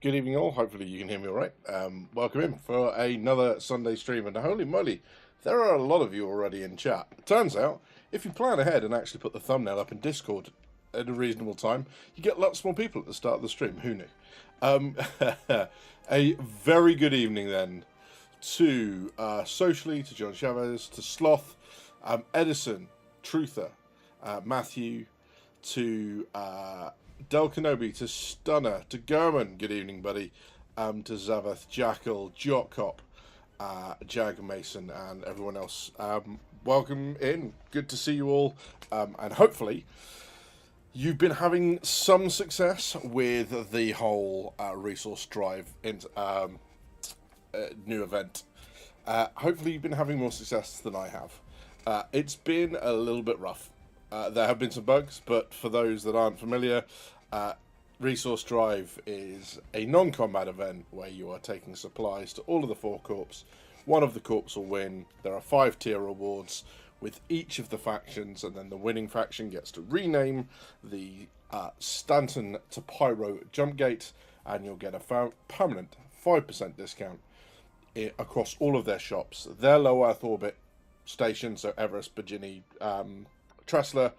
Good evening, all. Hopefully, you can hear me all right. Welcome in for another Sunday stream. And holy moly, there are a lot of you already in chat. Turns out, if you plan ahead and actually put the thumbnail up in Discord at a reasonable time, you get lots more people at the start of the stream. Who knew? A very good evening then to Socially, to John Chavez, to Sloth, Edison, Truther, Matthew, to Del Kenobi, to Stunner, to German, good evening, buddy, to Zavath, Jackal, Jotcop, Jag Mason, and everyone else. Welcome in. Good to see you all, and hopefully you've been having some success with the whole resource drive new event. Hopefully you've been having more success than I have. It's been a little bit rough. There have been some bugs, but for those that aren't familiar, Resource Drive is a non-combat event where you are taking supplies to all of the 4 corps. One of the corps will win. There are 5 tier rewards with each of the factions, and then the winning faction gets to rename the Stanton to Pyro jump gate, and you'll get a permanent 5% discount across all of their shops. Their low Earth orbit stations, so Everest, Virginia, Tressler,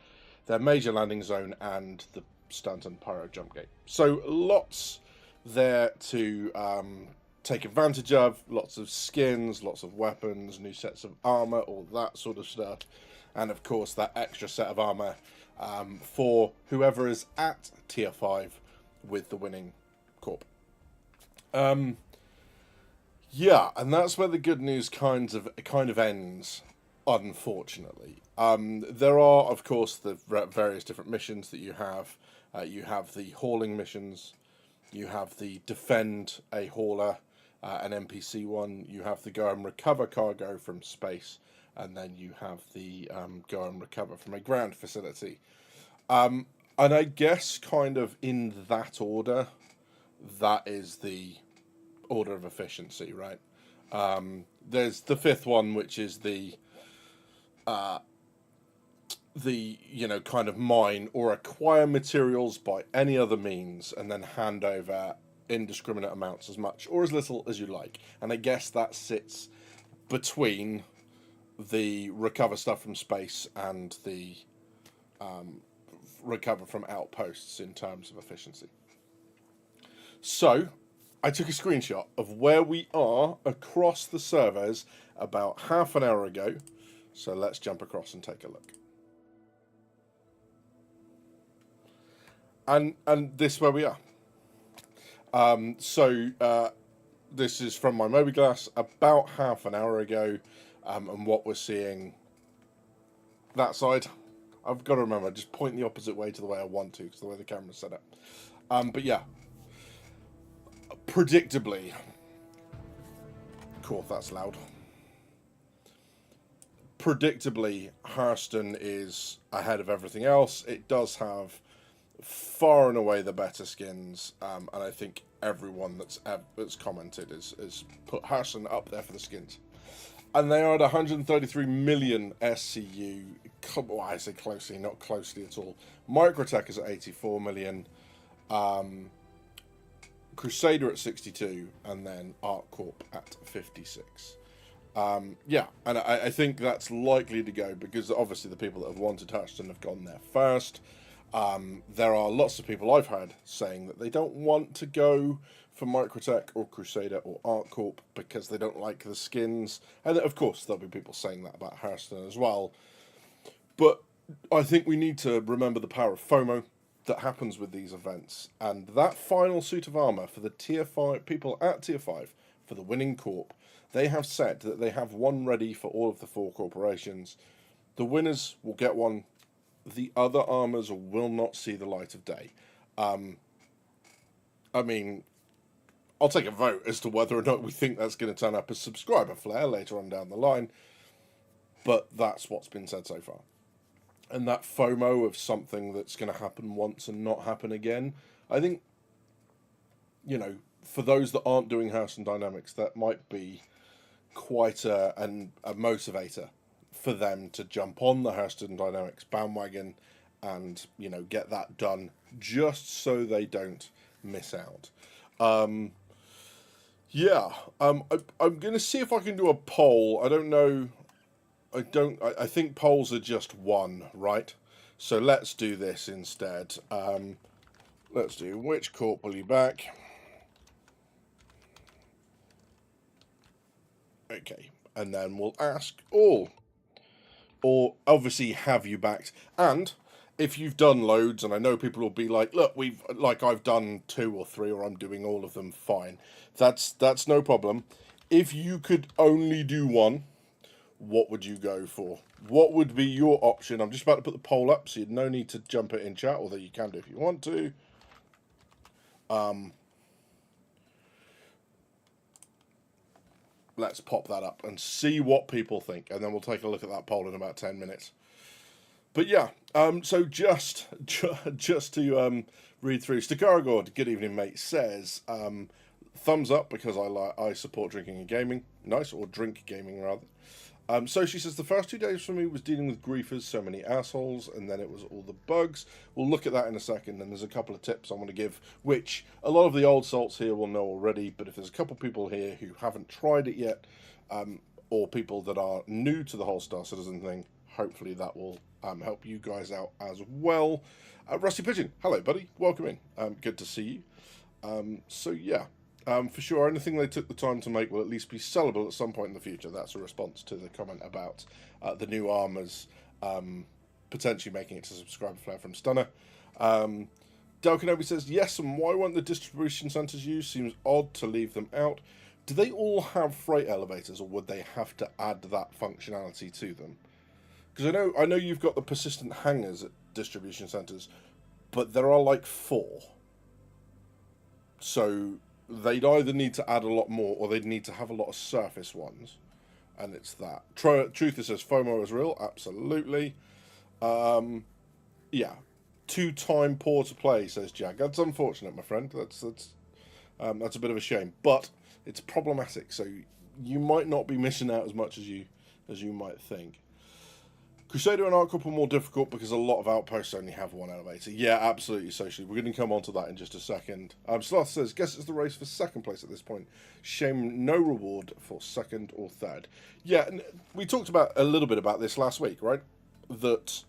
their major landing zone, and the Stanton Pyro jump gate. So lots there to take advantage of, lots of skins, lots of weapons, new sets of armor, all that sort of stuff, and of course that extra set of armor for whoever is at tier 5 with the winning corp. Yeah, and that's where the good news kind of ends, unfortunately. There are, of course, the various different missions that you have. You have the hauling missions, you have the defend a hauler, an NPC one, you have the go and recover cargo from space, and then you have the go and recover from a ground facility. And I guess kind of in that order, that is the order of efficiency, right? There's the 5th one, which is the kind of mine or acquire materials by any other means and then hand over indiscriminate amounts, as much or as little as you like. And I guess that sits between the recover stuff from space and the recover from outposts in terms of efficiency. So I took a screenshot of where we are across the servers about half an hour ago. So let's jump across and take a look. And this is where we are. This is from my Mobiglass about half an hour ago, and what we're seeing that side. I've got to remember, just point the opposite way to the way I want to, because the way the camera's set up. But yeah, predictably, cool, that's loud. Predictably, Hurston is ahead of everything else. It does have far and away the better skins, and I think everyone that's commented is put Hurston up there for the skins. And they are at 133 million SCU. Well, I say closely, not closely at all. Microtech is at 84 million. Crusadier at 62, and then ArcCorp at 56. Yeah, and I think that's likely to go because obviously the people that have wanted Hurston have gone there first. There are lots of people I've heard saying that they don't want to go for Microtech or Crusader or ArcCorp because they don't like the skins. And of course, there'll be people saying that about Hurston as well. But I think we need to remember the power of FOMO that happens with these events. And that final suit of armor for the tier 5 people at tier 5 for the winning corp, they have said that they have one ready for all of the 4 corporations. The winners will get one. The other armors will not see the light of day. I mean, I'll take a vote as to whether or not we think that's going to turn up as subscriber flare later on down the line. But that's what's been said so far. And that FOMO of something that's going to happen once and not happen again, I think, for those that aren't doing Hurston Dynamics, that might be quite a motivator for them to jump on the Hurston Dynamics bandwagon and, get that done just so they don't miss out. Yeah, I'm going to see if I can do a poll. I don't know. I think polls are just one, right? So let's do this instead. Let's do which corp will you back? Okay, and then we'll ask all. Or obviously have you backed. And if you've done loads, and I know people will be like, look, I've done 2 or 3, or I'm doing all of them, fine. That's no problem. If you could only do one, what would you go for? What would be your option? I'm just about to put the poll up, so you'd no need to jump it in chat, although you can do if you want to. Let's pop that up and see what people think, and then we'll take a look at that poll in about 10 minutes. But yeah, so just to read through, Stakaragord, good evening, mate, says, thumbs up because I support drinking and gaming. Nice, or drink gaming, rather. So she says, the first 2 days for me was dealing with griefers, so many assholes, and then it was all the bugs. We'll look at that in a second, and there's a couple of tips I want to give, which a lot of the old salts here will know already, but if there's a couple of people here who haven't tried it yet, or people that are new to the whole Star Citizen thing, hopefully that will help you guys out as well. Rusty Pigeon, hello, buddy. Welcome in. Good to see you. So, yeah. For sure, anything they took the time to make will at least be sellable at some point in the future. That's a response to the comment about the new armors potentially making it to subscriber flare from Stunner. Del Kenobi says, yes, and why weren't the distribution centres used? Seems odd to leave them out. Do they all have freight elevators, or would they have to add that functionality to them? Because I know you've got the persistent hangars at distribution centres, but there are like 4. So they'd either need to add a lot more, or they'd need to have a lot of surface ones. And it's that. Truth says FOMO is real. Absolutely. Yeah. 2-time poor to play, says Jack. That's unfortunate, my friend. That's a bit of a shame. But it's problematic, so you might not be missing out as much as you might think. Crusadier and ArcCorp are more difficult because a lot of outposts only have 1 elevator. Yeah, absolutely, socially. We're going to come on to that in just a second. Sloth says, guess it's the race for 2nd place at this point. Shame no reward for 2nd or 3rd. Yeah, we talked about a little bit about this last week, right? That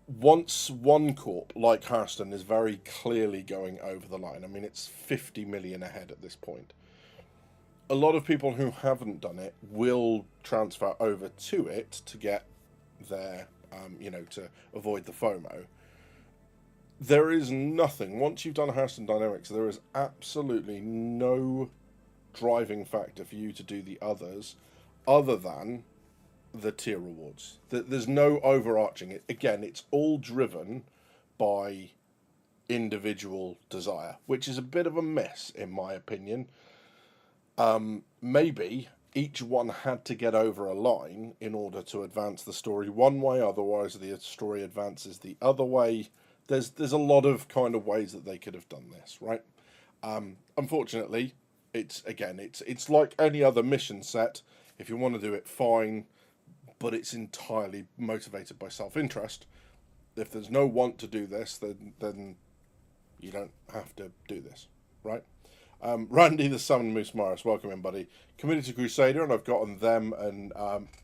once one corp, like Hurston, is very clearly going over the line. I mean, it's 50 million ahead at this point. A lot of people who haven't done it will transfer over to it to get there, to avoid the FOMO. There is nothing, once you've done Hurston Dynamics, there is absolutely no driving factor for you to do the others other than the tier rewards. There's no overarching. Again, it's all driven by individual desire, which is a bit of a mess in my opinion. Maybe each one had to get over a line in order to advance the story one way, otherwise the story advances the other way. There's a lot of kind of ways that they could have done this, right? Unfortunately, it's like any other mission set. If you want to do it, fine, but it's entirely motivated by self-interest. If there's no want to do this, then you don't have to do this, right? Randy the Summon Moose Morris, welcome in, buddy. Committed to Crusader, and I've gotten them and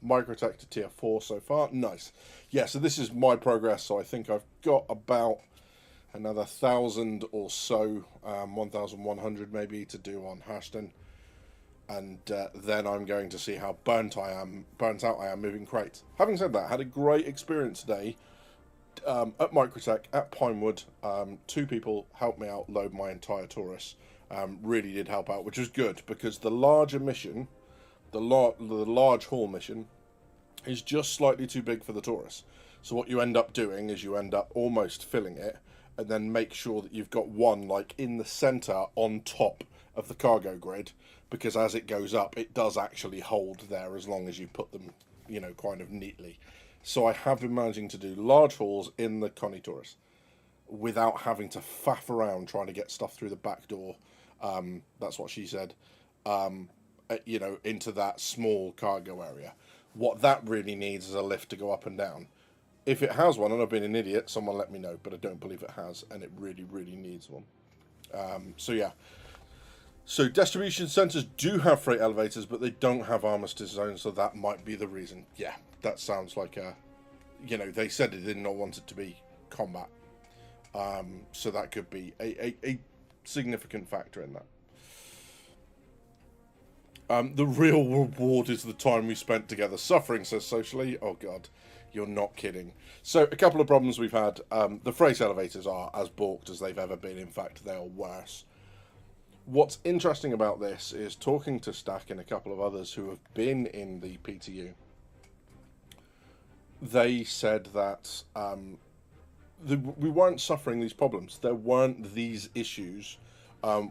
Microtech to tier 4 so far. Nice. Yeah, so this is my progress, so I think I've got about another 1,000 or so, 1,100 maybe, to do on Hurston. And then I'm going to see how burnt out I am moving crates. Having said that, I had a great experience today at Microtech, at Pinewood. 2 people helped me out load my entire Taurus. Really did help out, which was good, because the larger mission, the large haul mission, is just slightly too big for the Taurus. So what you end up doing is you end up almost filling it, and then make sure that you've got one like in the center on top of the cargo grid, because as it goes up, it does actually hold there as long as you put them, kind of neatly. So I have been managing to do large hauls in the Connie Taurus without having to faff around trying to get stuff through the back door. That's what she said, into that small cargo area. What that really needs is a lift to go up and down. If it has one, and I've been an idiot, someone let me know, but I don't believe it has, and it really, really needs one. So yeah, So distribution centers do have freight elevators, but they don't have armistice zones, so that might be the reason. Yeah, that sounds like a, they said they did not want it to be combat. So that could be a significant factor in that. The real reward is the time we spent together suffering, says Socially. Oh, God, you're not kidding. So, a couple of problems we've had. The freight elevators are as balked as they've ever been. In fact, they are worse. What's interesting about this is talking to Stack and a couple of others who have been in the PTU. They said that we weren't suffering these problems. There weren't these issues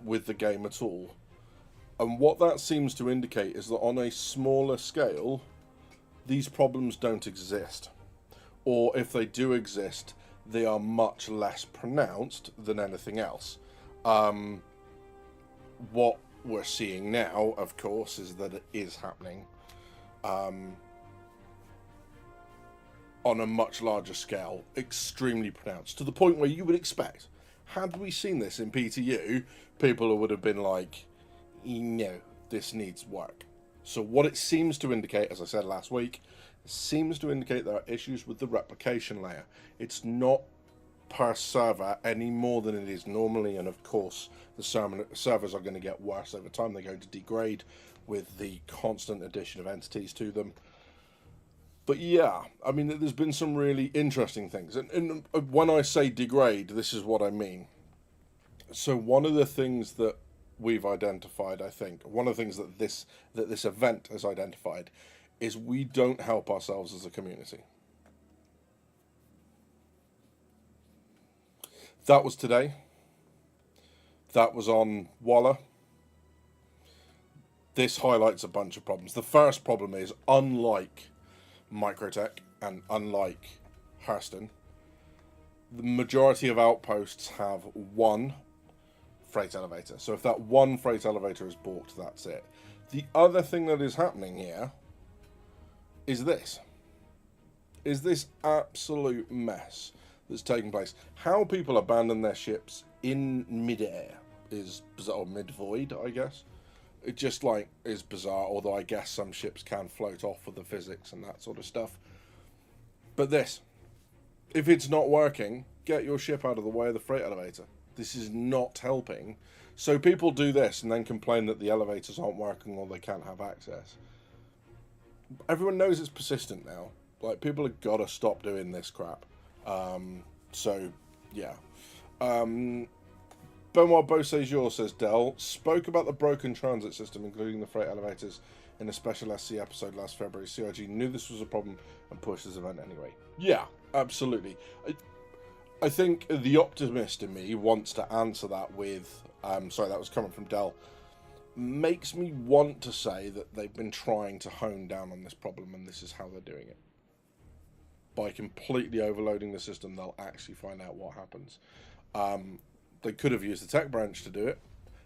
with the game at all. And what that seems to indicate is that on a smaller scale, these problems don't exist. Or if they do exist, they are much less pronounced than anything else. What we're seeing now, of course, is that it is happening on a much larger scale, extremely pronounced, to the point where you would expect, had we seen this in PTU, people would have been like, no, this needs work. So what it seems to indicate, as I said last week, seems to indicate there are issues with the replication layer. It's not per server any more than it is normally, and of course the servers are going to get worse over time. They're going to degrade with the constant addition of entities to them. But yeah, I mean, there's been some really interesting things, and when I say degrade, this is what I mean. So one of the things that we've identified, I think, one of the things that this event has identified, is we don't help ourselves as a community. That was today. That was on Walla. This highlights a bunch of problems. The first problem is, unlike Microtech and unlike Hurston, the majority of outposts have one freight elevator. So if that one freight elevator is balked, that's it. The other thing that is happening here is this absolute mess that's taking place. How people abandon their ships in mid-air is bizarre, or mid-void, I guess. It just is bizarre, although I guess some ships can float off with the physics and that sort of stuff. But this, if it's not working, get your ship out of the way of the freight elevator. This is not helping. So people do this and then complain that the elevators aren't working or they can't have access. Everyone knows it's persistent now. People have got to stop doing this crap. So, yeah. Benoit Beausejour, says Dell, spoke about the broken transit system, including the freight elevators, in a special SC episode last February. CIG knew this was a problem and pushed this event anyway. Yeah, absolutely. I think the optimist in me wants to answer that with, sorry, that was coming from Dell, makes me want to say that they've been trying to hone down on this problem and this is how they're doing it. By completely overloading the system, they'll actually find out what happens. They could have used the tech branch to do it,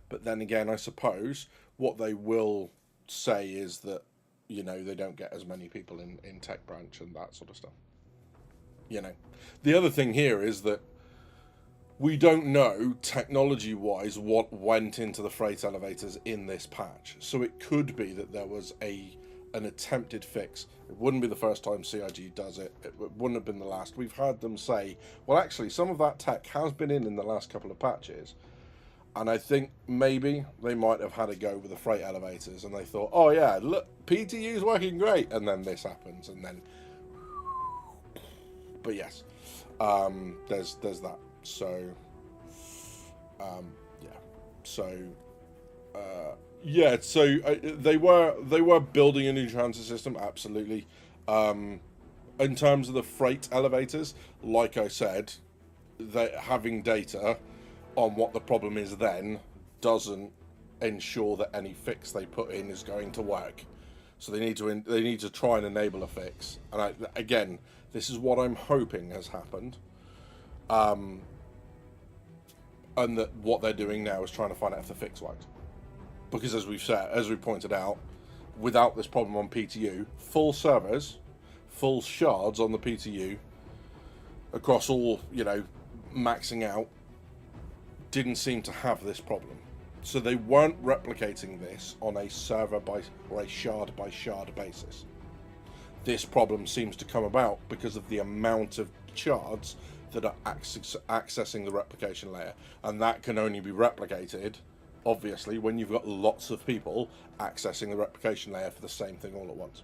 but then again, I suppose what they will say is that, they don't get as many people in tech branch and that sort of stuff. The other thing here is that we don't know technology-wise what went into the freight elevators in this patch. So it could be that there was an attempted fix. It wouldn't be the first time CIG does it. It wouldn't have been the last. We've heard them say, well, actually, some of that tech has been in the last couple of patches. And I think maybe they might have had a go with the freight elevators and they thought, oh yeah, look, PTU's working great. And then this happens and then... But yes, there's that. So, yeah. So, yeah. So they were building a new transit system, absolutely. In terms of the freight elevators, like I said, having data on what the problem is then doesn't ensure that any fix they put in is going to work. So they need to try and enable a fix. And again, this is what I'm hoping has happened. And that what they're doing now is trying to find out if the fix works. Because as we pointed out, without this problem on PTU, full servers, full shards on the PTU, across all, maxing out, didn't seem to have this problem. So they weren't replicating this on a server by or a shard by shard basis. This problem seems to come about because of the amount of shards that are accessing the replication layer, and that can only be replicated, obviously, when you've got lots of people accessing the replication layer for the same thing all at once.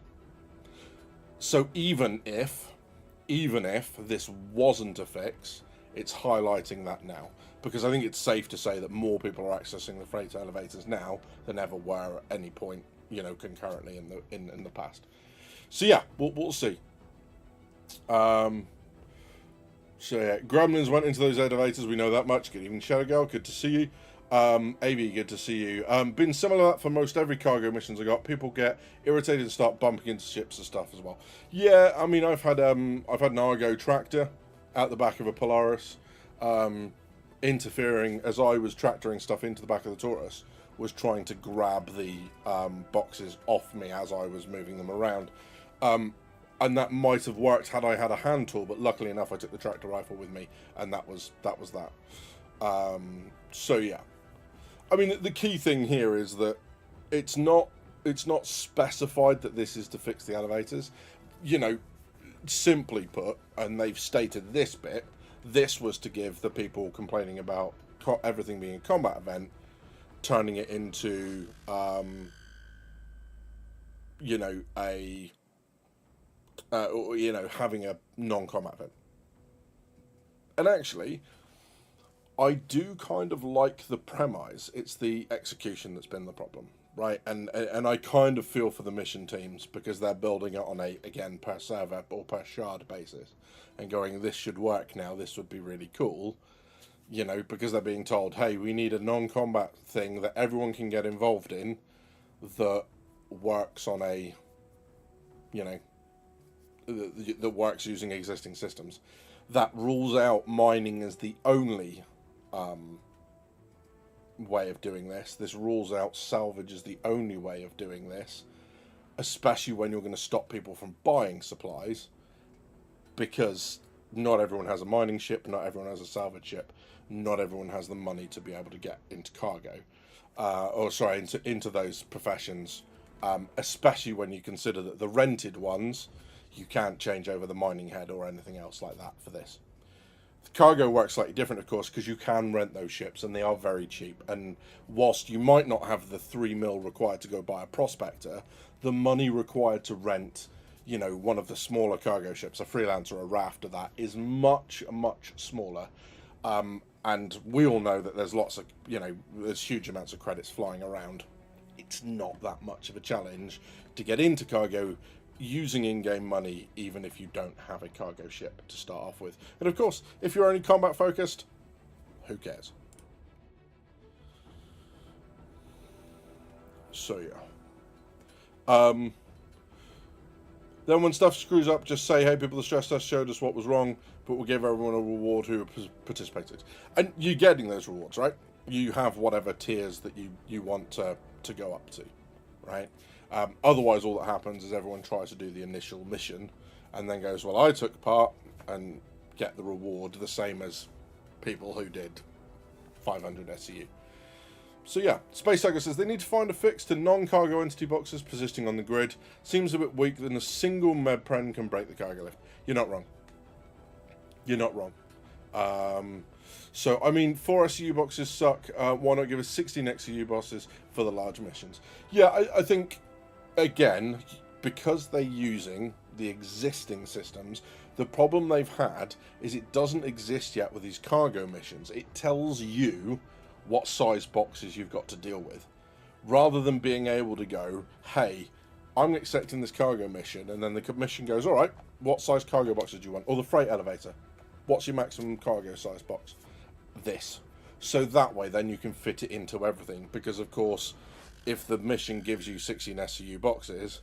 So even if this wasn't a fix, it's highlighting that now, because I think it's safe to say that more people are accessing the freight elevators now than ever were at any point, you know, concurrently in the past. So yeah, we'll see. So yeah, Gremlins went into those elevators. We know that much. Good evening, Shadow Girl. Good to see you. AV, good to see you. Been similar to that for most every cargo missions I got. People get irritated and start bumping into ships and stuff as well. Yeah, I mean, I've had an Argo tractor out the back of a Polaris, interfering as I was tractoring stuff into the back of the Taurus, was trying to grab the boxes off me as I was moving them around. And that might have worked had I had a hand tool, but luckily enough I took the tractor rifle with me, and that was that. So yeah, I mean the key thing here is that it's not specified that this is to fix the elevators. You know, simply put, and they've stated this bit, this was to give the people complaining about everything being a combat event, turning it into you know, having a non-combat event. And actually, I do kind of like the premise. It's the execution that's been the problem, right? And I kind of feel for the mission teams, because they're building it on a, again, per server or per shard basis, and going, this should work now, this would be really cool, you know, because they're being told, hey, we need a non-combat thing that everyone can get involved in that works on a, you know, that works using existing systems. That rules out mining as the only way of doing this. This rules out salvage as the only way of doing this, especially when you're going to stop people from buying supplies, because not everyone has a mining ship, not everyone has a salvage ship, not everyone has the money to be able to get into cargo, into those professions, especially when you consider that the rented ones, you can't change over the mining head or anything else like that for this. The cargo works slightly different, of course, because you can rent those ships, and they are very cheap. And whilst you might not have the 3 mil required to go buy a prospector, the money required to rent, you know, one of the smaller cargo ships, a Freelancer, a Raft, of that, is much, much smaller. And we all know that there's lots of, you know, there's huge amounts of credits flying around. It's not that much of a challenge to get into cargo using in-game money, even if you don't have a cargo ship to start off with. And of course, if you're only combat focused, who cares? So yeah. Then when stuff screws up, just say, hey people, the stress test showed us what was wrong, but we'll give everyone a reward who participated. And you're getting those rewards, right? You have whatever tiers that you want to go up to, right? Otherwise, all that happens is everyone tries to do the initial mission and then goes, well, I took part, and get the reward the same as people who did 500 SEU. So yeah, Space Tiger says they need to find a fix to non-cargo entity boxes persisting on the grid. Seems a bit weak that a single medpren can break the cargo lift. You're not wrong. You're not wrong. So, I mean, 4 SEU boxes suck. Why not give us 16 SEU boxes for the large missions? Yeah, I think, again, because they're using the existing systems, the problem they've had is it doesn't exist yet with these cargo missions. It tells you what size boxes you've got to deal with, rather than being able to go, hey, I'm accepting this cargo mission, and then the mission goes, all right, what size cargo boxes do you want? Or the freight elevator, what's your maximum cargo size box? This. So that way then you can fit it into everything, because of course if the mission gives you 16 SCU boxes,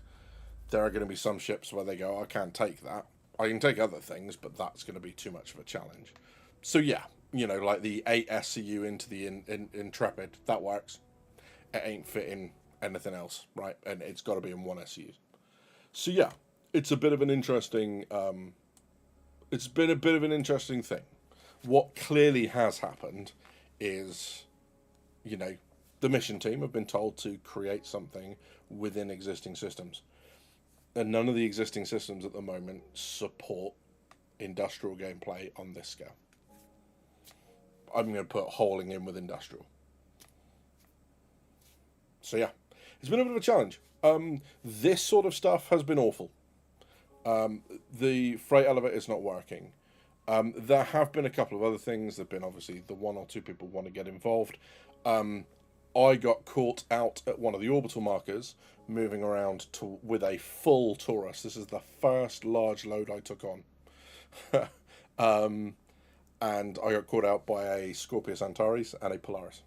there are going to be some ships where they go, I can't take that. I can take other things, but that's going to be too much of a challenge. So yeah, you know, like the 8 SCU into the Intrepid, that works. It ain't fitting anything else, right? And it's got to be in 1 SCU. So yeah, it's a bit of an interesting it's been a bit of an interesting thing. What clearly has happened is, you know, The mission team have been told to create something within existing systems. And none of the existing systems at the moment support industrial gameplay on this scale. I'm going to put hauling in with industrial. So yeah, it's been a bit of a challenge. This sort of stuff has been awful. The freight elevator is not working. There have been a couple of other things. There have been obviously the one or two people want to get involved. I got caught out at one of the orbital markers, moving around with a full Taurus. This is the first large load I took on. And I got caught out by a Scorpius Antares and a Polaris.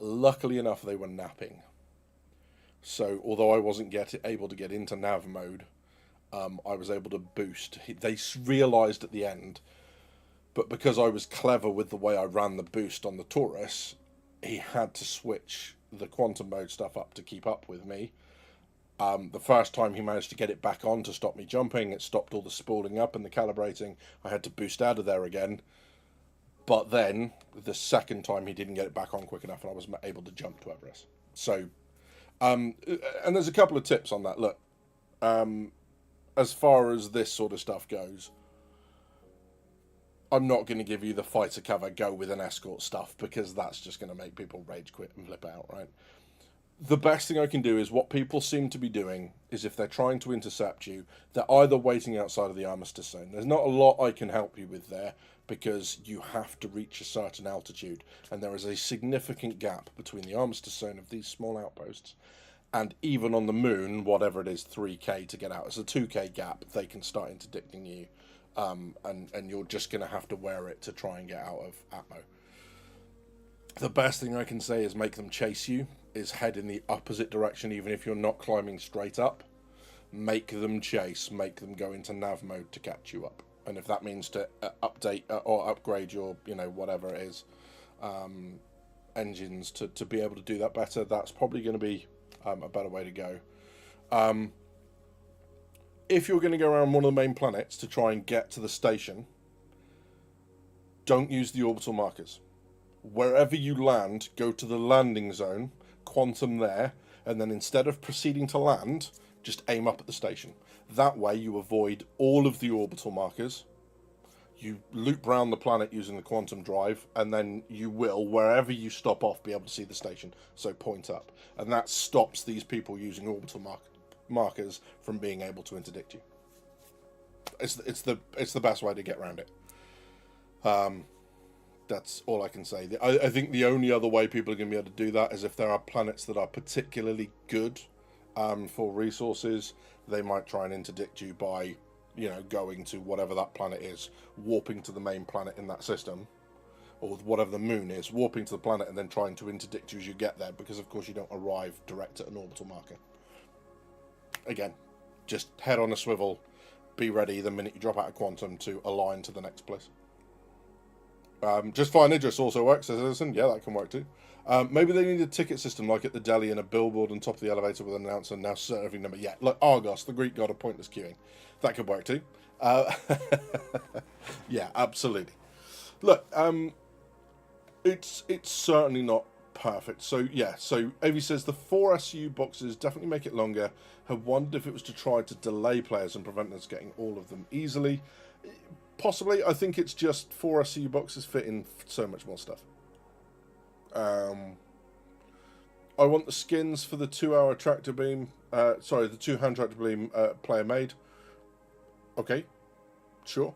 Luckily enough, they were napping. So, although I wasn't able to get into nav mode, I was able to boost. They realised at the end, but because I was clever with the way I ran the boost on the Taurus, he had to switch the quantum mode stuff up to keep up with me. The first time he managed to get it back on to stop me jumping, it stopped all the spooling up and the calibrating. I had to boost out of there again. But then, the second time he didn't get it back on quick enough and I was able to jump to Everest. So, and there's a couple of tips on that. Look, as far as this sort of stuff goes, I'm not going to give you the fighter cover, go with an escort stuff, because that's just going to make people rage quit and flip out, right? The best thing I can do is what people seem to be doing is if they're trying to intercept you, they're either waiting outside of the armistice zone. There's not a lot I can help you with there because you have to reach a certain altitude, and there is a significant gap between the armistice zone of these small outposts and even on the moon, whatever it is, 3k to get out. It's a 2k gap. They can start interdicting you, and you're just going to have to wear it to try and get out of Atmo. The best thing I can say is make them chase you, is head in the opposite direction, even if you're not climbing straight up. Make them chase, make them go into nav mode to catch you up. And if that means to update or upgrade your, whatever it is, engines to be able to do that better, that's probably going to be a better way to go. If you're going to go around one of the main planets to try and get to the station, don't use the orbital markers. Wherever you land, go to the landing zone, quantum there, and then instead of proceeding to land, just aim up at the station. That way you avoid all of the orbital markers, you loop round the planet using the quantum drive, and then you will, wherever you stop off, be able to see the station, so point up. And that stops these people using orbital markers from being able to interdict you. It's the best way to get around it. That's all I can say. I think the only other way people are going to be able to do that is if there are planets that are particularly good for resources. They might try and interdict you by, going to whatever that planet is, warping to the main planet in that system, or whatever the moon is, warping to the planet and then trying to interdict you as you get there, because of course you don't arrive direct at an orbital marker. Again, just head on a swivel, be ready the minute you drop out of quantum to align to the next place. Just fine Idris also works, says Edison. Yeah, that can work too. Maybe they need a ticket system like at the deli and a billboard on top of the elevator with an announcer now serving number. Yeah, like Argos, the Greek god of pointless queuing. That could work too. Yeah, absolutely. Look, it's certainly not perfect. So yeah, so Avi says the 4 SU boxes definitely make it longer. Have wondered if it was to try to delay players and prevent us getting all of them easily. Possibly. I think it's just 4 SU boxes fit in so much more stuff. I want the skins for the 2-hour tractor beam. The 2-hand tractor beam player made. Okay, sure.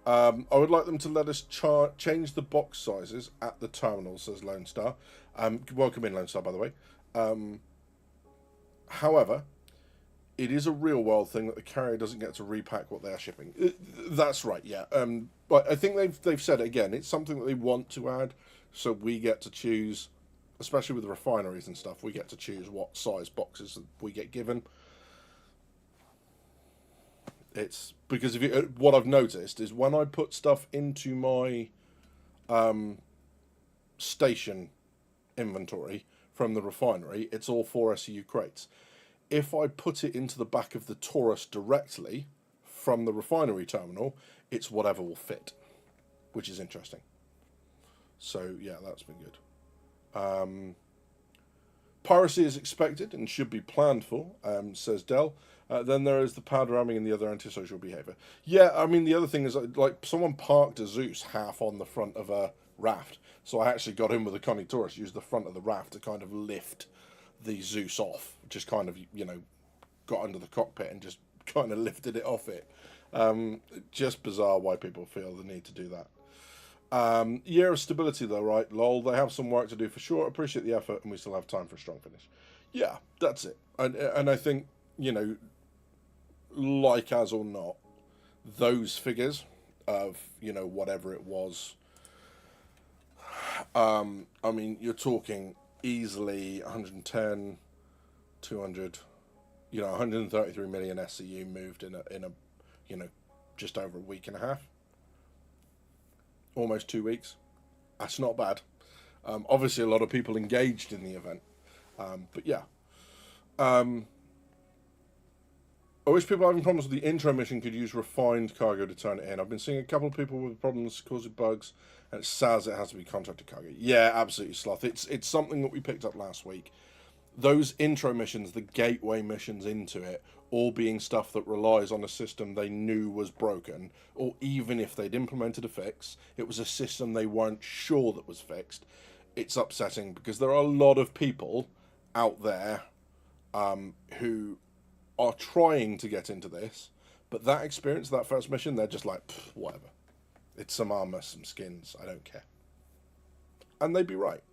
I would like them to let us change the box sizes at the terminal, says Lone Star. Welcome in, Lone Star, by the way. However, it is a real world thing that the carrier doesn't get to repack what they are shipping. That's right, yeah. But I think they've said it again. It's something that they want to add, so we get to choose, especially with the refineries and stuff, we get to choose what size boxes we get given. It's because what I've noticed is when I put stuff into my station inventory from the refinery, it's all 4 SEU crates. If I put it into the back of the Taurus directly from the refinery terminal, it's whatever will fit, which is interesting. So yeah, that's been good. Piracy is expected and should be planned for, says Dell. Then there is the powder ramming and the other antisocial behaviour. Yeah, I mean, the other thing is, like, someone parked a Zeus half on the front of a raft. So I actually got in with a Connie Taurus, used the front of the raft to kind of lift the Zeus off. Just kind of, you know, got under the cockpit and just kind of lifted it off it. Just bizarre why people feel the need to do that. Year of stability though, right? Lol, they have some work to do for sure. Appreciate the effort and we still have time for a strong finish. Yeah, that's it. And I think, you know, like as or not, those figures of, you know, whatever it was, I mean, you're talking easily 110, 200, you know, 133 million SCU moved in a, you know, just over a week and a half, almost 2 weeks. That's not bad. Obviously, a lot of people engaged in the event, but yeah. I wish people having problems with the intro mission could use refined cargo to turn it in. I've been seeing a couple of people with problems causing bugs, and it says it has to be contracted cargo. Yeah, absolutely, Sloth. It's something that we picked up last week. Those intro missions, the gateway missions into it, all being stuff that relies on a system they knew was broken, or even if they'd implemented a fix, it was a system they weren't sure that was fixed. It's upsetting because there are a lot of people out there who are trying to get into this, but that experience, that first mission, they're just like, whatever. It's some armor, some skins, I don't care. And they'd be right.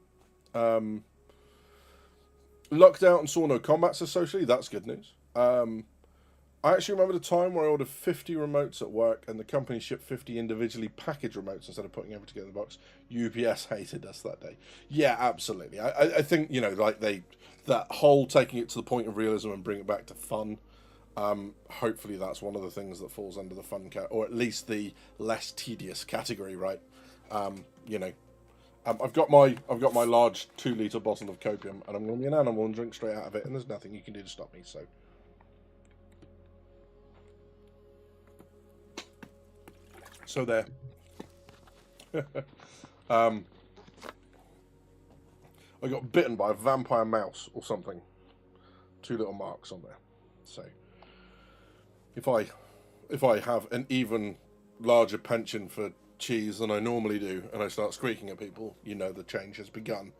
Lucked out and saw no combat so socially, that's good news. I actually remember the time where I ordered 50 remotes at work and the company shipped 50 individually packaged remotes instead of putting everything together in the box. UPS hated us that day. Yeah, absolutely. I think, you know, like that whole taking it to the point of realism and bring it back to fun. Hopefully that's one of the things that falls under the fun or at least the less tedious category, right? You know, I've got my large 2-litre bottle of copium, and I'm going to be an animal and drink straight out of it, and there's nothing you can do to stop me. So there. I got bitten by a vampire mouse or something. 2 little marks on there. So if I have an even larger penchant for cheese than I normally do, and I start squeaking at people, you know the change has begun.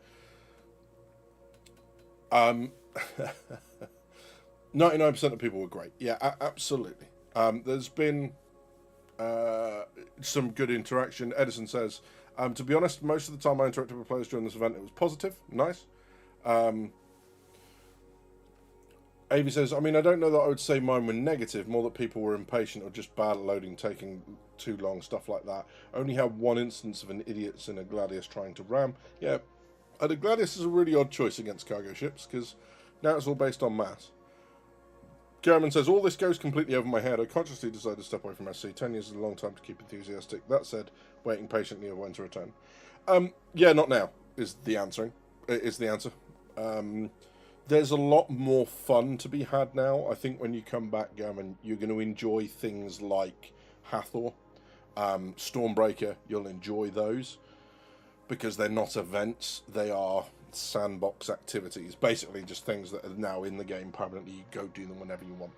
99% of people were great. Yeah, absolutely. There's been some good interaction. Edison says, to be honest, most of the time I interacted with players during this event, it was positive. Nice. Avi says, I mean, I don't know that I would say mine were negative, more that people were impatient or just bad at loading, taking too long, stuff like that. Only had one instance of an idiot in a Gladius trying to ram. Yeah, and a Gladius is a really odd choice against cargo ships, because now it's all based on mass. German says, all this goes completely over my head. I consciously decided to step away from SC. 10 years is a long time to keep enthusiastic. That said, waiting patiently of when to return. Yeah, not now, is the answer. There's a lot more fun to be had now. I think when you come back, German, you're going to enjoy things like Hathor, Stormbreaker. You'll enjoy those because they're not events. They are sandbox activities. Basically just things that are now in the game permanently. You go do them whenever you want.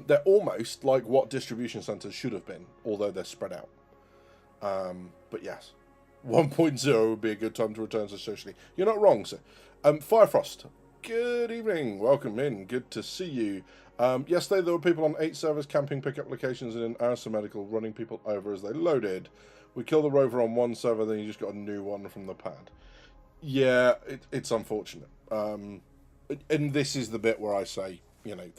They're almost like what distribution centers should have been, although they're spread out. But yes, 1.0 would be a good time to return so socially. You're not wrong, sir. Firefrost, good evening, welcome in, good to see you. Yesterday there were people on 8 servers camping pickup locations in an Arsa Medical, running people over as they loaded. We killed the rover on one server, then you just got a new one from the pad. Yeah, it's unfortunate. And this is the bit where I say, you know,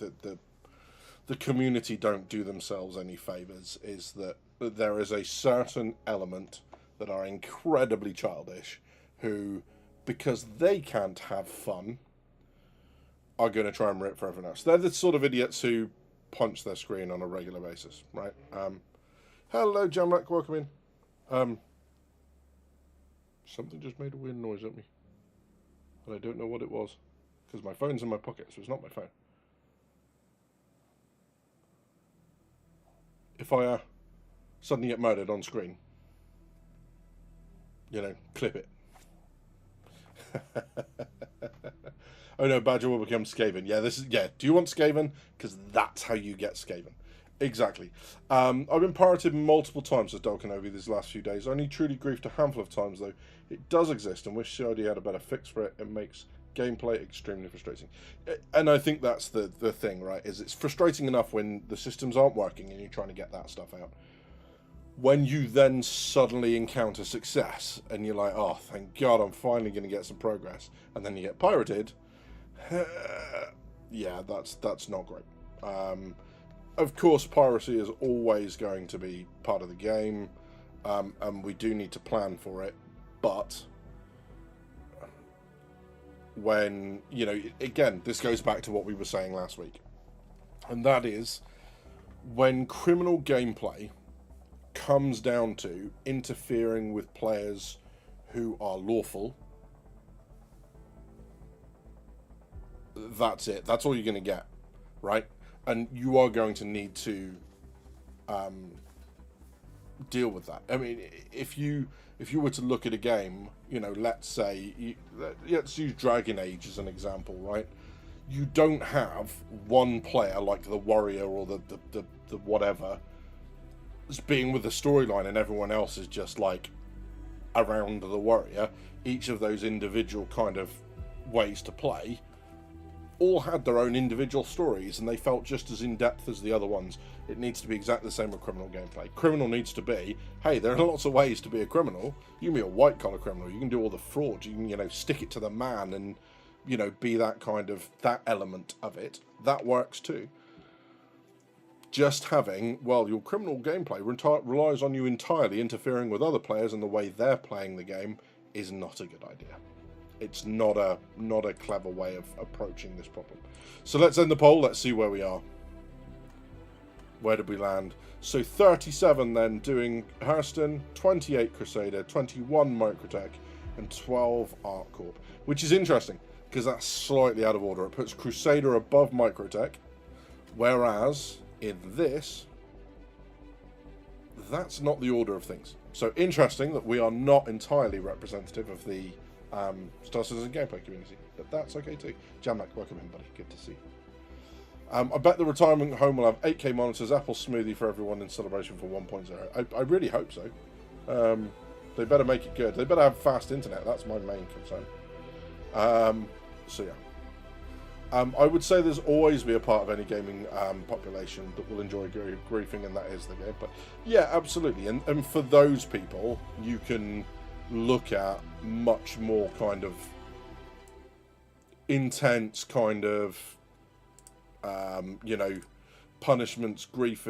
the community don't do themselves any favours, is that there is a certain element that are incredibly childish, who, because they can't have fun, are going to try and rip for everyone else. They're the sort of idiots who punch their screen on a regular basis, right? Hello, Jamrak, welcome in. Something just made a weird noise at me, and I don't know what it was, because my phone's in my pocket, so it's not my phone. If I suddenly get murdered on screen, you know, clip it. Oh no, Badger will become Skaven. Yeah, this is Do you want Skaven? Because that's how you get Skaven. Exactly. I've been pirated multiple times as Dolkanovi these last few days. Only truly griefed a handful of times though. It does exist, and wish CID had a better fix for it. It makes gameplay extremely frustrating. And I think that's the thing, right? Is it's frustrating enough when the systems aren't working and you're trying to get that stuff out. When you then suddenly encounter success and you're like, oh, thank God, I'm finally going to get some progress, and then you get pirated, yeah, that's not great. Of course, piracy is always going to be part of the game, and we do need to plan for it, but when, again, this goes back to what we were saying last week, and that is when criminal gameplay comes down to interfering with players who are lawful, that's it. That's all you're going to get, right? And you are going to need to deal with that. I mean, if you were to look at a game, let's say, let's use Dragon Age as an example, right? You don't have one player like the warrior or the whatever being with the storyline, and everyone else is just like around the warrior. Each of those individual kind of ways to play all had their own individual stories, and they felt just as in-depth as the other ones. It needs to be exactly the same with criminal gameplay. Criminal needs to be, hey, there are lots of ways to be a criminal. You can be a white-collar criminal. You can do all the fraud. You can, stick it to the man and, be that kind of, that element of it. That works too. Just having, your criminal gameplay relies on you entirely interfering with other players and the way they're playing the game is not a good idea. It's not a clever way of approaching this problem. So let's end the poll. Let's see where we are. Where did we land? So 37 then doing Hurston, 28 Crusadier, 21 Microtech, and 12 ArcCorp, which is interesting because that's slightly out of order. It puts Crusadier above Microtech, whereas in this, that's not the order of things. So interesting that we are not entirely representative of the Star Citizen gameplay community, but that's okay too. Jamak, welcome in, buddy. Good to see you. I bet the retirement home will have 8K monitors, Apple smoothie for everyone in celebration for 1.0. I really hope so. They better make it good. They better have fast internet. That's my main concern. So yeah. I would say there's always be a part of any gaming population that will enjoy griefing, and that is the game. But yeah, absolutely. And for those people, you can look at much more kind of intense kind of, punishments, grief,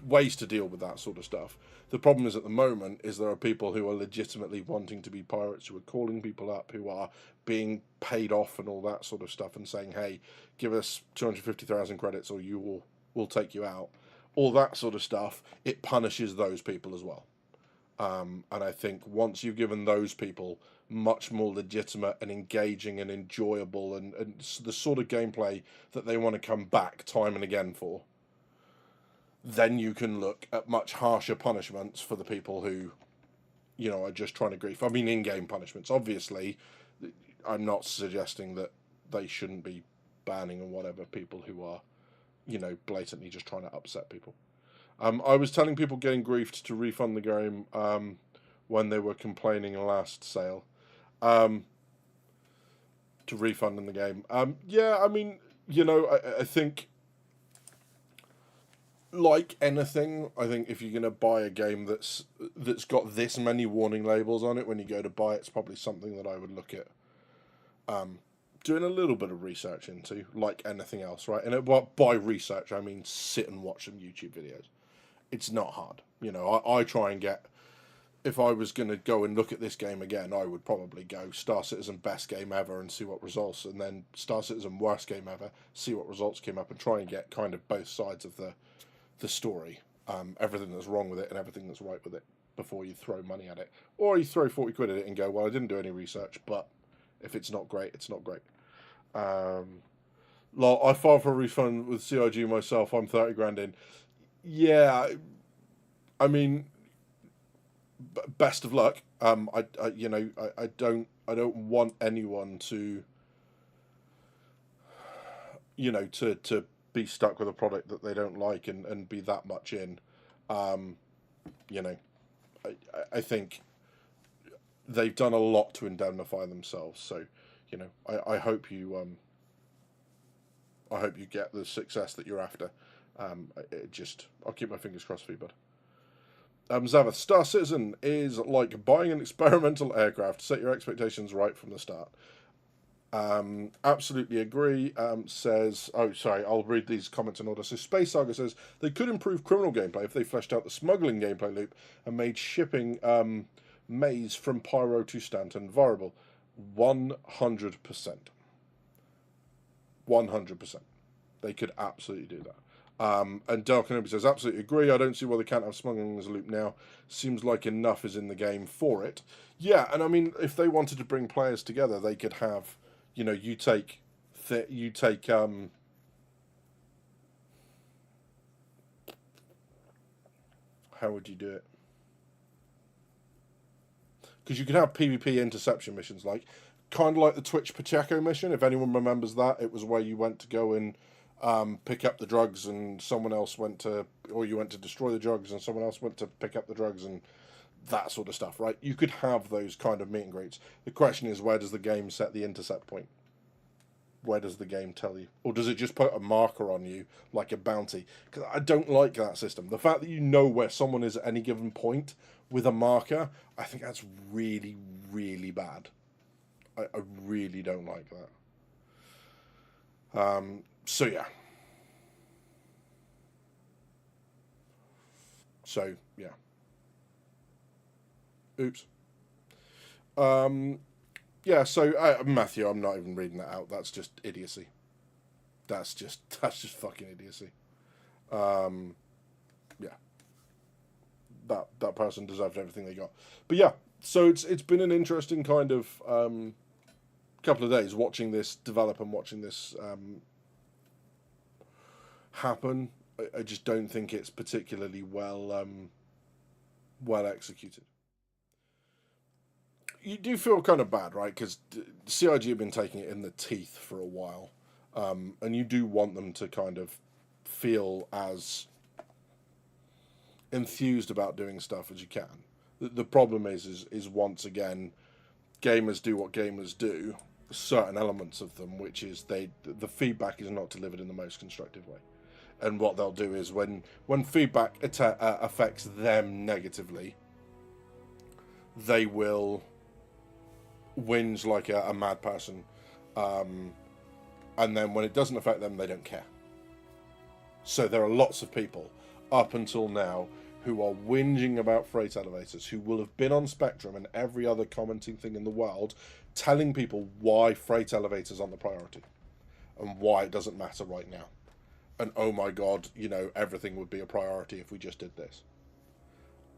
ways to deal with that sort of stuff. The problem is at the moment is there are people who are legitimately wanting to be pirates, who are calling people up, who are being paid off and all that sort of stuff, and saying, hey, give us 250,000 credits or we'll take you out. All that sort of stuff, it punishes those people as well. And I think once you've given those people much more legitimate and engaging and enjoyable and the sort of gameplay that they want to come back time and again for, then you can look at much harsher punishments for the people who, are just trying to grief. I mean, in-game punishments. Obviously, I'm not suggesting that they shouldn't be banning and whatever people who are, blatantly just trying to upset people. I was telling people getting griefed to refund the game when they were complaining last sale. To refund in the game. Yeah, I mean, I think, like anything, I think if you're going to buy a game that's got this many warning labels on it when you go to buy it, it's probably something that I would look at doing a little bit of research into, like anything else, right? And by research, I mean sit and watch some YouTube videos. It's not hard. I try and get, if I was going to go and look at this game again, I would probably go Star Citizen best game ever and see what results, and then Star Citizen worst game ever, see what results came up, and try and get kind of both sides of the story, everything that's wrong with it and everything that's right with it, before you throw money at it. Or you throw 40 quid at it and go, well, I didn't do any research, but if it's not great, it's not great. I filed for a refund with CIG myself. I'm 30 grand in. Yeah, I mean, best of luck. I don't want anyone to you know, to be stuck with a product that they don't like and be that much in. Um, you know, I think they've done a lot to indemnify themselves. So, you know, I hope you I hope you get the success that you're after. I'll keep my fingers crossed for you, bud. Zaveth, Star Citizen is like buying an experimental aircraft. Set your expectations right from the start. Absolutely agree. Says, oh, sorry, I'll read these comments in order. So, Space Saga says they could improve criminal gameplay if they fleshed out the smuggling gameplay loop and made shipping maze from Pyro to Stanton viable. 100%. 100%. They could absolutely do that. And Del Kenobi says, absolutely agree. I don't see why they can't have smuggling as a loop now. Seems like enough is in the game for it. Yeah, and I mean, if they wanted to bring players together, they could have, you know, how would you do it? Because you could have PvP interception missions, like kind of like the Twitch Pacheco mission. If anyone remembers that, it was where you went to go and pick up the drugs, and someone else went to, or you went to destroy the drugs, and someone else went to pick up the drugs, and that sort of stuff, right? You could have those kind of meet and greets. The question is, where does the game set the intercept point? Where does the game tell you? Or does it just put a marker on you, like a bounty? Because I don't like that system. The fact that you know where someone is at any given point with a marker, I think that's really, really bad. I really don't like that. So, yeah. So, yeah. Oops. Yeah, so Matthew, I'm not even reading that out. That's just idiocy. That's just fucking idiocy. Um, yeah, that person deserved everything they got. But yeah, so it's been an interesting kind of couple of days watching this develop and watching this happen. I just don't think it's particularly well executed. You do feel kind of bad, right? Because CIG have been taking it in the teeth for a while, and you do want them to kind of feel as enthused about doing stuff as you can. The problem is once again, gamers do what gamers do. Certain elements of them, which is the feedback is not delivered in the most constructive way, and what they'll do is when feedback affects them negatively, they will whinge like a mad person, and then when it doesn't affect them, they don't care. So there are lots of people up until now who are whinging about freight elevators, who will have been on Spectrum and every other commenting thing in the world, telling people why freight elevators aren't the priority and why it doesn't matter right now. And oh my god, you know, everything would be a priority if we just did this.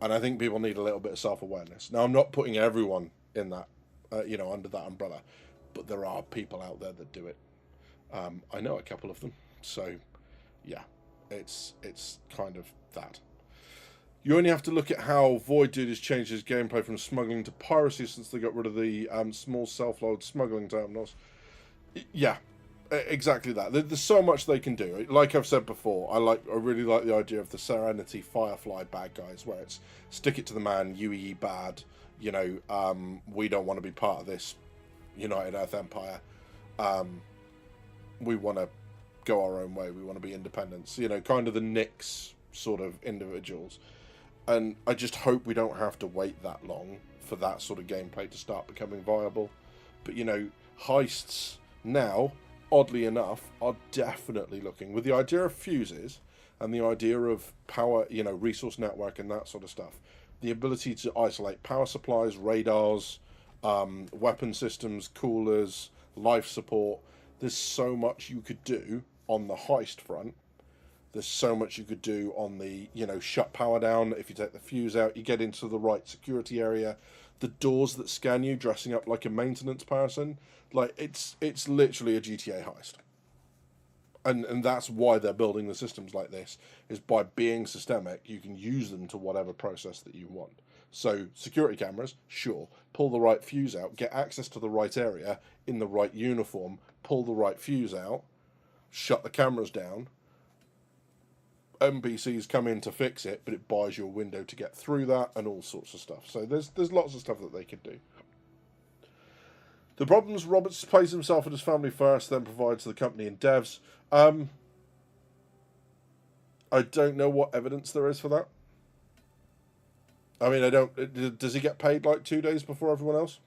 And I think people need a little bit of self-awareness. Now, I'm not putting everyone in that, you know, under that umbrella, but there are people out there that do it. I know a couple of them, so yeah, it's kind of that. You only have to look at how Void Dude has changed his gameplay from smuggling to piracy since they got rid of the small self-load smuggling terminals. Yeah, exactly that. There's so much they can do. Like I've said before, I really like the idea of the Serenity Firefly bad guys, where it's stick it to the man, UEE bad. You know, we don't want to be part of this United Earth Empire. We want to go our own way. We want to be independents. You know, kind of the Knicks sort of individuals. And I just hope we don't have to wait that long for that sort of gameplay to start becoming viable. But, you know, heists now, oddly enough, are definitely looking, with the idea of fuses and the idea of power, you know, resource network and that sort of stuff, the ability to isolate power supplies, radars, weapon systems, coolers, life support. There's so much you could do on the heist front. There's so much you could do on the, you know, shut power down. If you take the fuse out, you get into the right security area. The doors that scan you, dressing up like a maintenance person. Like, it's literally a GTA heist. And that's why they're building the systems like this, is by being systemic, you can use them to whatever process that you want. So, security cameras, sure. Pull the right fuse out, get access to the right area in the right uniform, pull the right fuse out. shut the cameras down. NPCs come in to fix it, but it buys you a window to get through that and all sorts of stuff. So there's lots of stuff that they could do. The problems: Roberts plays himself and his family first, then provides the company and devs. I don't know what evidence there is for that. I mean, I don't. Does he get paid like 2 days before everyone else?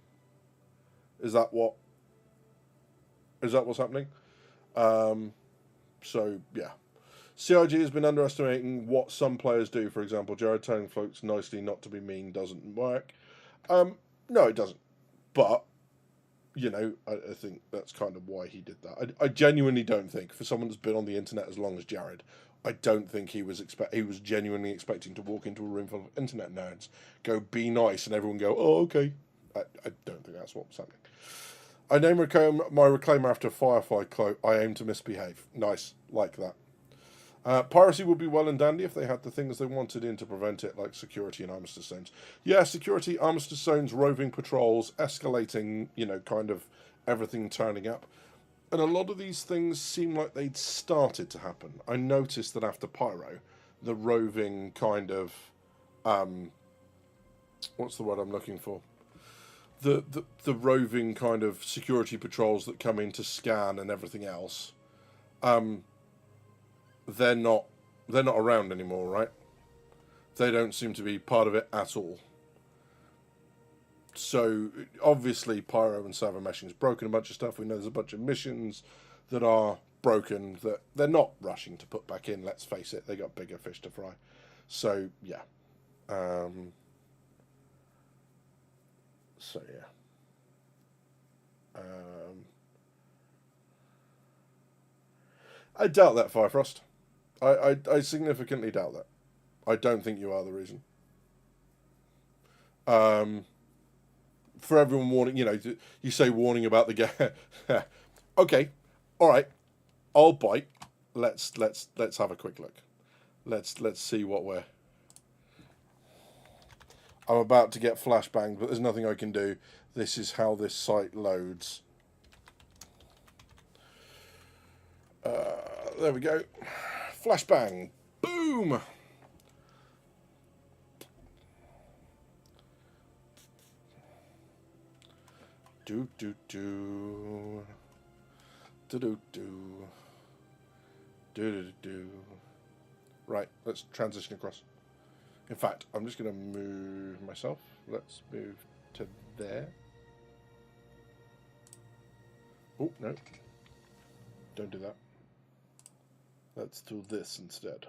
Is that what's happening? So yeah, CIG has been underestimating what some players do. For example, Jared telling folks nicely not to be mean doesn't work. No, it doesn't. But you know, I think that's kind of why he did that. I genuinely don't think, for someone that's been on the internet as long as Jared, I don't think he was genuinely expecting to walk into a room full of internet nerds, go be nice, and everyone go, oh okay. I don't think that's what was happening. I name my reclaimer after Firefly quote. I aim to misbehave. Nice, like that. Piracy would be well and dandy if they had the things they wanted in to prevent it, like security and armistice zones. Yeah, security, armistice zones, roving patrols, escalating, you know, kind of everything turning up. And a lot of these things seem like they'd started to happen. I noticed that after Pyro, the roving kind of, what's the word I'm looking for? The roving kind of security patrols that come in to scan and everything else, they're not around anymore, right? They don't seem to be part of it at all. So obviously Pyro and server meshing's broken a bunch of stuff. We know there's a bunch of missions that are broken that they're not rushing to put back in, let's face it. They got bigger fish to fry. So yeah. So yeah. I doubt that, Firefrost. I significantly doubt that. I don't think you are the reason. For everyone warning, you know, you say warning about the game. Okay, all right, I'll bite. Let's have a quick look. Let's see what we're. I'm about to get flashbanged, but there's nothing I can do. This is how this site loads. There we go. Flashbang. Boom. Do do do. Do do do. Do do do. Right, let's transition across. In fact, I'm just going to move myself. Let's move to there. Oh, no. Don't do that. Let's do this instead.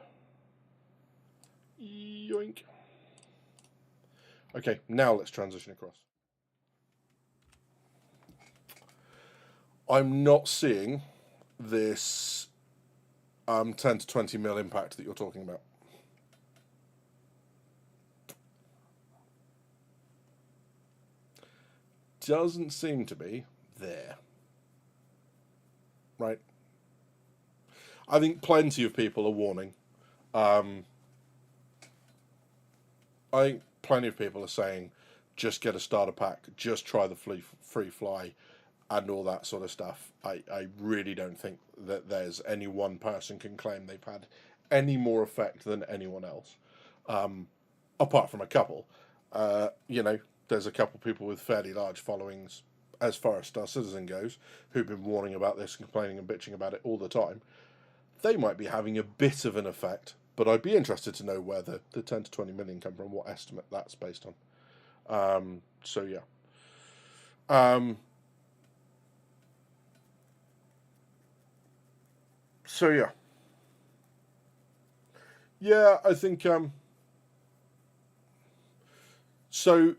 Yoink. Okay, now let's transition across. I'm not seeing this 10 to 20 mil impact that you're talking about. Doesn't seem to be there. Right? I think plenty of people are warning. I think plenty of people are saying, just get a starter pack, just try the free fly, and all that sort of stuff. I really don't think that there's any one person can claim they've had any more effect than anyone else. Apart from a couple. You know, there's a couple people with fairly large followings as far as Star Citizen goes, who've been warning about this and complaining and bitching about it all the time. They might be having a bit of an effect, but I'd be interested to know where the 10 to 20 million come from, what estimate that's based on. So yeah. So yeah. Yeah, I think so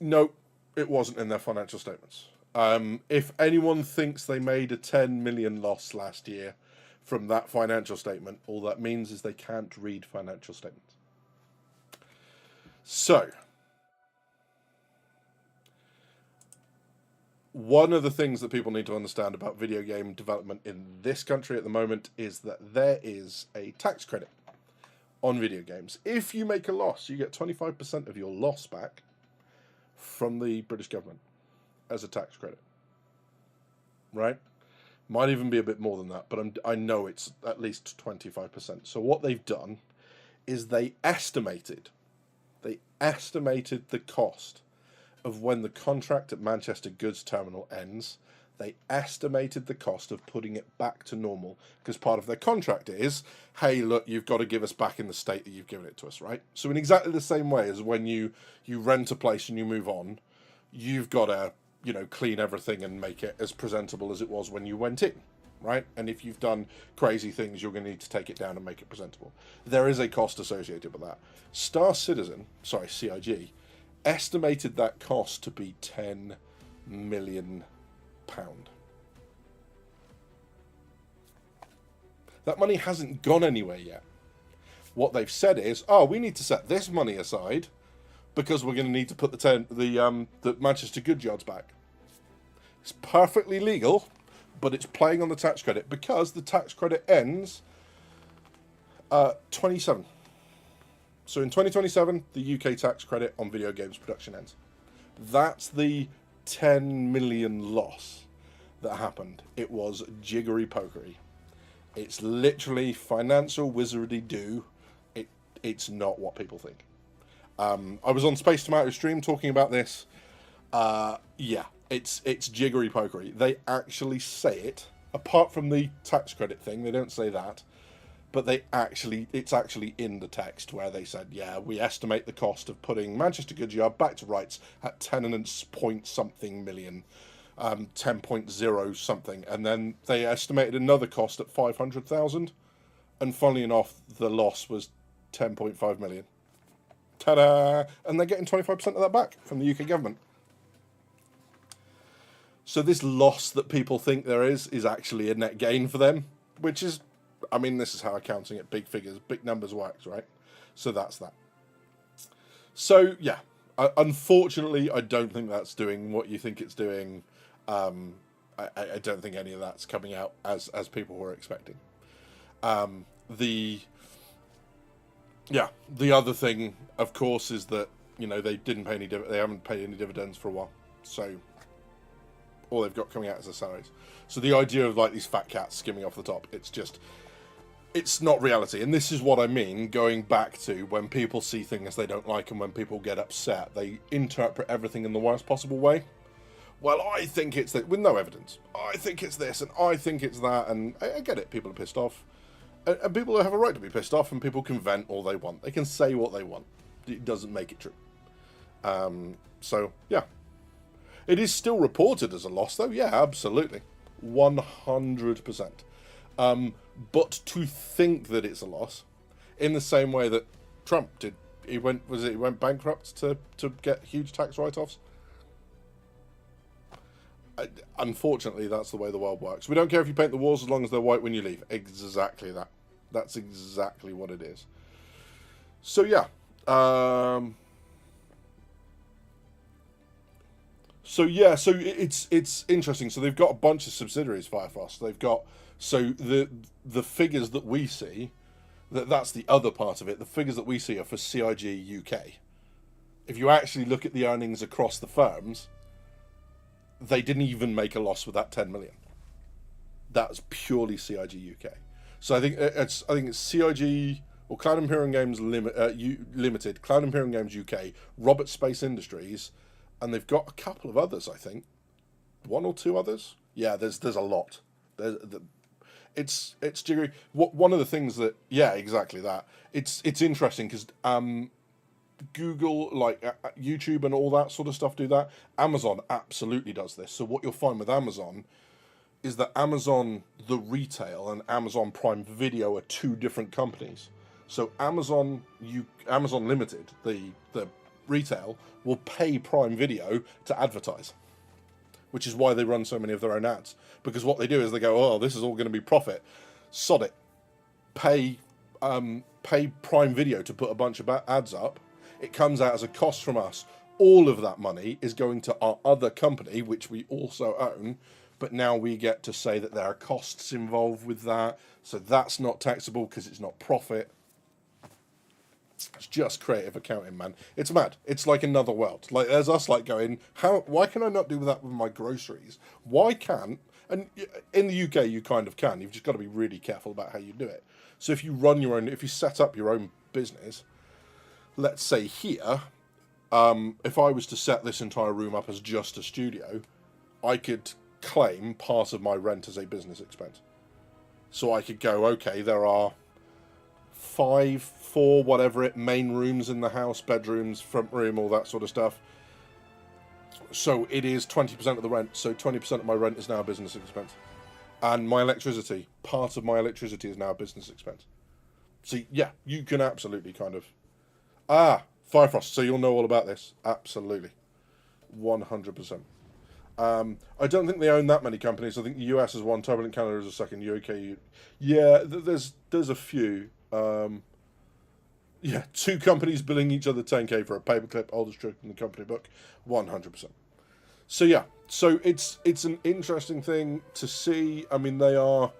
no, it wasn't in their financial statements. If anyone thinks they made a 10 million loss last year from that financial statement, all that means is they can't read financial statements. So, one of the things that people need to understand about video game development in this country at the moment is that there is a tax credit on video games. If you make a loss, you get 25% of your loss back from the British government as a tax credit. Right? Might even be a bit more than that, but I know it's at least 25%. So what they've done is they estimated the cost of when the contract at Manchester Goods Terminal ends. They estimated the cost of putting it back to normal, because part of their contract is, hey, look, you've got to give us back in the state that you've given it to us, right? So in exactly the same way as when you rent a place and you move on, you've got to, clean everything and make it as presentable as it was when you went in, right? And if you've done crazy things, you're going to need to take it down and make it presentable. There is a cost associated with that. CIG, estimated that cost to be £10 million. That money hasn't gone anywhere yet. What they've said is, we need to set this money aside because we're going to need to put the Manchester Goods yards back. It's perfectly legal, but it's playing on the tax credit because the tax credit ends 27. So in 2027, the UK tax credit on video games production ends. That's the 10 million loss that happened. It was jiggery pokery. It's literally financial wizardry do. It's not what people think. I was on Space Tomato stream talking about this. Yeah, it's jiggery pokery. They actually say it. Apart from the tax credit thing, they don't say that. But it's actually in the text where they said, yeah, we estimate the cost of putting Manchester Goods Yard back to rights at 10 something million, 10.0 something, and then they estimated another cost at 500,000, and funnily enough, the loss was 10.5 million. Ta-da! And they're getting 25% of that back from the UK government. So this loss that people think there is actually a net gain for them, which is, this is how accounting at big figures, big numbers works, right? So that's that. So, yeah, unfortunately, I don't think that's doing what you think it's doing. I don't think any of that's coming out as people were expecting. The other thing, of course, is that, they didn't pay they haven't paid any dividends for a while. So all they've got coming out is their salaries. So the idea of these fat cats skimming off the top, it's not reality. And this is what I mean, going back to when people see things they don't like and when people get upset, they interpret everything in the worst possible way. Well, I think it's that, with no evidence. I think it's this and I think it's that, and I get it, people are pissed off. And people have a right to be pissed off, and people can vent all they want. They can say what they want. It doesn't make it true. So, yeah. It is still reported as a loss, though. Yeah, absolutely. 100%. But to think that it's a loss, in the same way that Trump did, he went bankrupt to get huge tax write-offs. Unfortunately, that's the way the world works. We don't care if you paint the walls as long as they're white when you leave. Exactly that. That's exactly what it is. So yeah. So it's interesting. So they've got a bunch of subsidiaries, Firefrost. They've got the figures that we see. That's the other part of it. The figures that we see are for CIG UK. If you actually look at the earnings across the firms, they didn't even make a loss with that 10 million. That's purely CIG UK. So I think it's CIG or Cloud Imperium Games Limited, Cloud Imperium Games UK, Robert Space Industries, and they've got a couple of others. I think one or two others. Yeah, there's a lot. It's jiggery. One of the things that exactly that. It's interesting because Google, YouTube and all that sort of stuff do that. Amazon absolutely does this. So what you'll find with Amazon is that Amazon, the retail, and Amazon Prime Video are two different companies. So Amazon Limited, the retail, will pay Prime Video to advertise, which is why they run so many of their own ads. Because what they do is they go, oh, this is all going to be profit. Sod it. Pay Prime Video to put a bunch of ads up. It comes out as a cost from us. All of that money is going to our other company, which we also own, but now we get to say that there are costs involved with that, so that's not taxable because it's not profit. It's just creative accounting, man. It's mad. It's like another world. There's us going, why can I not do that with my groceries? Why can't And in the UK, you kind of can. You've just got to be really careful about how you do it. So if you set up your own business, let's say here, if I was to set this entire room up as just a studio, I could claim part of my rent as a business expense. So I could go, okay, there are 4, whatever main rooms in the house, bedrooms, front room, all that sort of stuff. So it is 20% of the rent. So 20% of my rent is now a business expense. And my electricity, part of my electricity is now a business expense. So yeah, you can absolutely kind of... Firefrost, so you'll know all about this. Absolutely. 100%. I don't think they own that many companies. I think the US is one, Turbulent Canada is a second, UK... Yeah, there's a few. 2 companies billing each other 10k for a paperclip, oldest trick in the company book. 100%. So yeah, so it's an interesting thing to see. I mean, they are,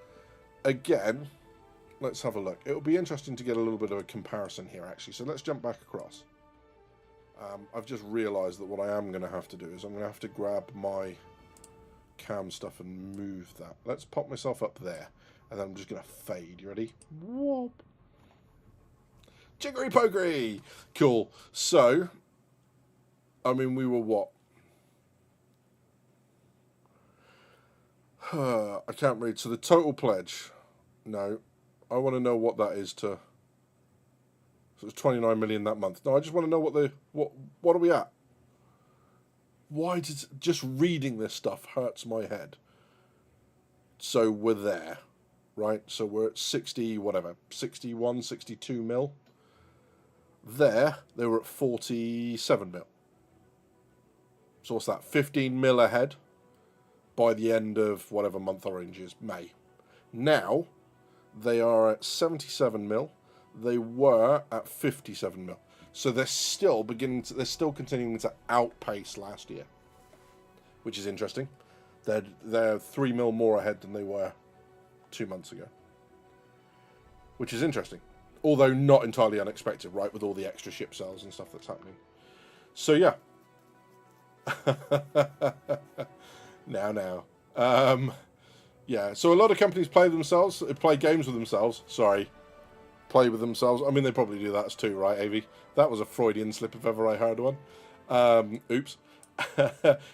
again, let's have a look. It'll be interesting to get a little bit of a comparison here, actually. So let's jump back across. I've just realised that what I am going to have to do is I'm going to have to grab my cam stuff and move that. Let's pop myself up there, and then I'm just going to fade. You ready? Whoop. Jiggery pokery! Cool. So, I mean, we were what? I can't read. So the total pledge. No. I want to know what that is to... So it's 29 million that month. No, I just want to know what are we at? Why does... Just reading this stuff hurts my head. So we're there, right? So we're at 60, whatever, 61, 62 mil. There, they were at 47 mil. So what's that? 15 mil ahead by the end of whatever month Orange is, May. Now, they are at 77 mil. They were at 57 mil. So they're still continuing to outpace last year, which is interesting. They're 3 mil more ahead than they were 2 months ago, which is interesting. Although not entirely unexpected, right, with all the extra ship sales and stuff that's happening. So, yeah. Now. Yeah, so a lot of companies play games with themselves. Sorry. Play with themselves. I mean, they probably do that too, right, Avi? That was a Freudian slip if ever I heard one. Oops.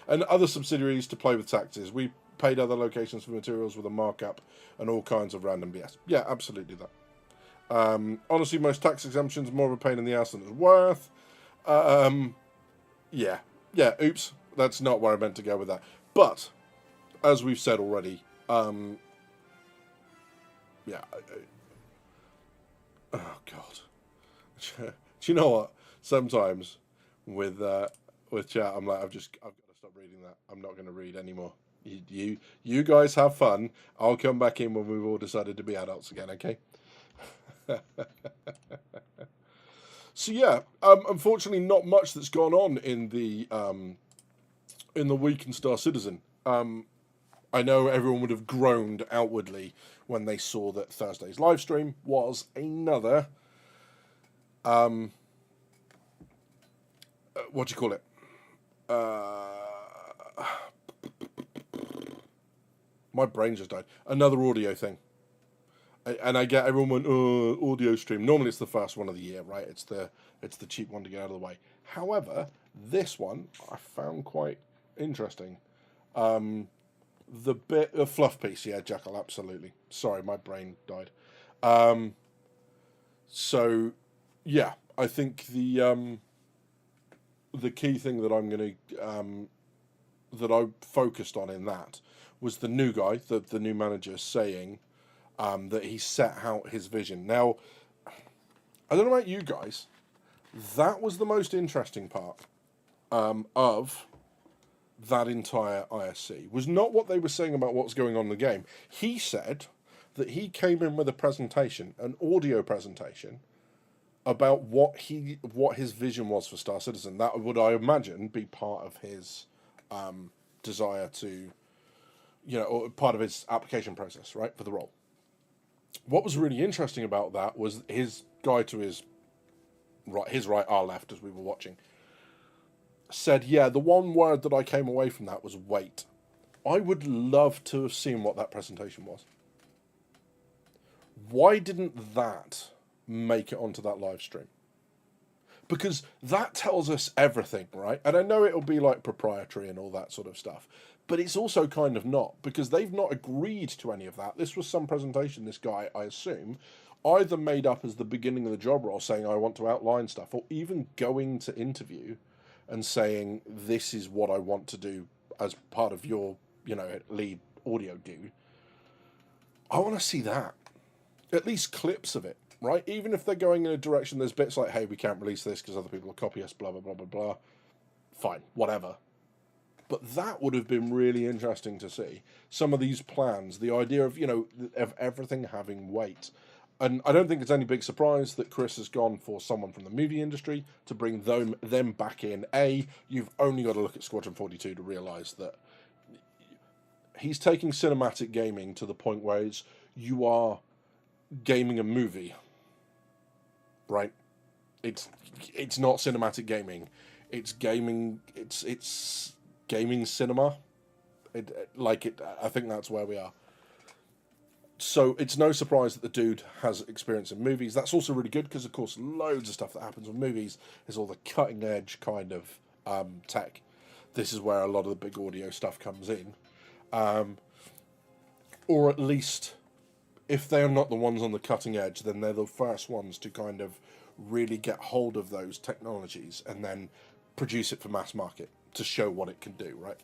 And other subsidiaries to play with taxes. We paid other locations for materials with a markup and all kinds of random BS. Yeah, absolutely that. Honestly, most tax exemptions are more of a pain in the ass than it's worth. Yeah, oops, that's not where I meant to go with that. But, as we've said already, oh God. Do you know what? Sometimes with chat, I'm like, I've got to stop reading that. I'm not going to read anymore. You guys have fun. I'll come back in when we've all decided to be adults again, okay? So yeah, unfortunately, not much that's gone on in the week in Star Citizen. I know everyone would have groaned outwardly when they saw that Thursday's live stream was another what do you call it? My brain just died. Another audio thing. And I get everyone went, audio stream. Normally it's the first one of the year, right? It's the cheap one to get out of the way. However, this one I found quite interesting. The bit of fluff piece, yeah, Jackal, absolutely. Sorry, my brain died. So yeah, I think the key thing that I'm gonna that I focused on in that was the new guy, the new manager, saying that he set out his vision. Now, I don't know about you guys, that was the most interesting part of that entire ISC, was not what they were saying about what's going on in the game. He said that he came in with a presentation, an audio presentation, about what his vision was for Star Citizen. That would, I imagine, be part of his desire to, or part of his application process, right, for the role. What was really interesting about that was his guy to his right, our left, as we were watching, said, yeah, the one word that I came away from that was wait. I would love to have seen what that presentation was. Why didn't that make it onto that live stream? Because that tells us everything, right? And I know it'll be like proprietary and all that sort of stuff, but it's also kind of not, because they've not agreed to any of that. This was some presentation this guy, I assume, either made up as the beginning of the job role, saying I want to outline stuff, or even going to interview and saying this is what I want to do as part of your, lead audio dude. I want to see that. At least clips of it, right? Even if they're going in a direction, there's bits like, hey, we can't release this because other people will copy us, blah, blah, blah, blah, blah. Fine, whatever. But that would have been really interesting to see. Some of these plans, the idea of, of everything having weight. And I don't think it's any big surprise that Chris has gone for someone from the movie industry to bring them back in. You've only got to look at Squadron 42 to realise that he's taking cinematic gaming to the point where you are gaming a movie, right? It's not cinematic gaming. It's gaming. It's gaming cinema. I think that's where we are. So it's no surprise that the dude has experience in movies. That's also really good because, of course, loads of stuff that happens with movies is all the cutting edge kind of tech. This is where a lot of the big audio stuff comes in, or at least, if they're not the ones on the cutting edge, then they're the first ones to kind of really get hold of those technologies and then produce it for mass market to show what it can do, right?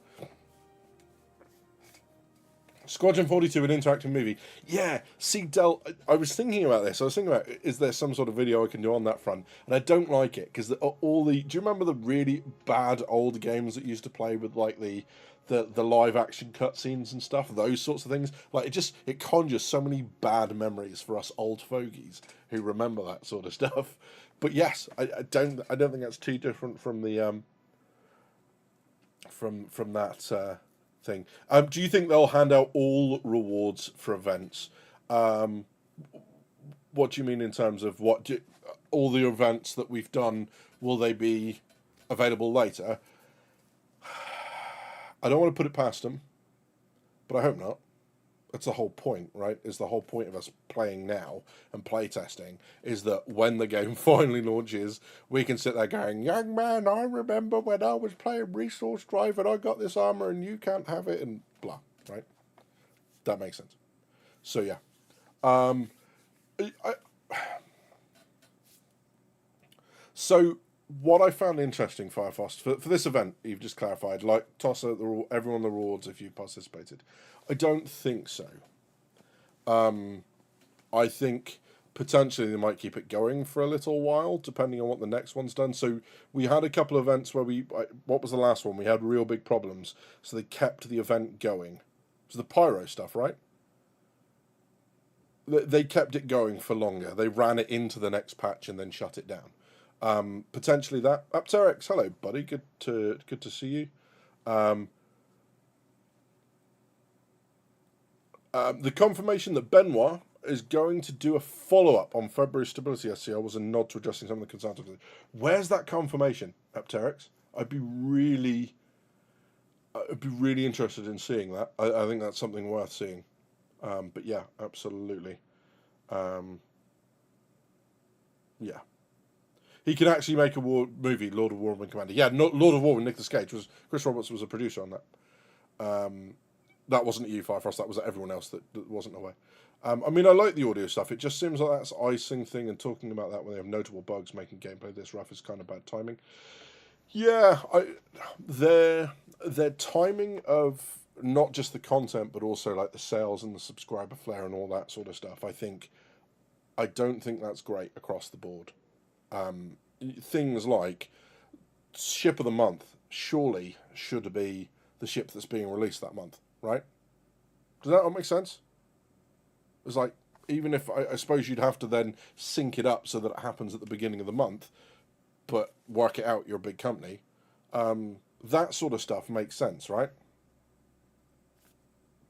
Squadron 42, an interactive movie. Yeah, see, Del, I was thinking about this. I was thinking about, is there some sort of video I can do on that front? And I don't like it, because do you remember the really bad old games that used to play with, like, the live action cutscenes and stuff, those sorts of things? Like, it conjures so many bad memories for us old fogies who remember that sort of stuff. But yes, I don't think that's too different from the from that thing. Do you think they'll hand out all rewards for events? What do you mean in terms of all the events that we've done, will they be available later? I don't want to put it past them, but I hope not. That's the whole point, right? Is the whole point of us playing now and play testing is that when the game finally launches, we can sit there going, young man, I remember when I was playing Resource Drive and I got this armor and you can't have it, and blah, right? That makes sense. So yeah. So what I found interesting, Firefox, for this event, you've just clarified, like, toss out everyone the rewards if you participated. I don't think so. I think potentially they might keep it going for a little while, depending on what the next one's done. So we had a couple of events where what was the last one? We had real big problems, so they kept the event going. So the pyro stuff, right? They kept it going for longer. They ran it into the next patch and then shut it down. Potentially that. Apteryx, hello, buddy. Good to see you. The confirmation that Benoit is going to do a follow-up on February Stability SCR was a nod to addressing some of the concerns. Where's that confirmation, Apteryx? I'd be really interested in seeing that. I think that's something worth seeing. But yeah, absolutely. Yeah. He can actually make a movie, Lord of War and Wing Commander. Yeah, Lord of War with Nicolas Cage. Chris Roberts was a producer on that. That wasn't you, Firefrost. That was everyone else that wasn't aware. I mean, I like the audio stuff. It just seems like that's icing thing, and talking about that when they have notable bugs making gameplay this rough is kind of bad timing. Yeah, their timing of not just the content, but also like the sales and the subscriber flare and all that sort of stuff. I don't think that's great across the board. Things like ship of the month surely should be the ship that's being released that month, right? Does that all make sense? It's like, even if I suppose you'd have to then sync it up so that it happens at the beginning of the month, but work it out, you're a big company. That sort of stuff makes sense, right?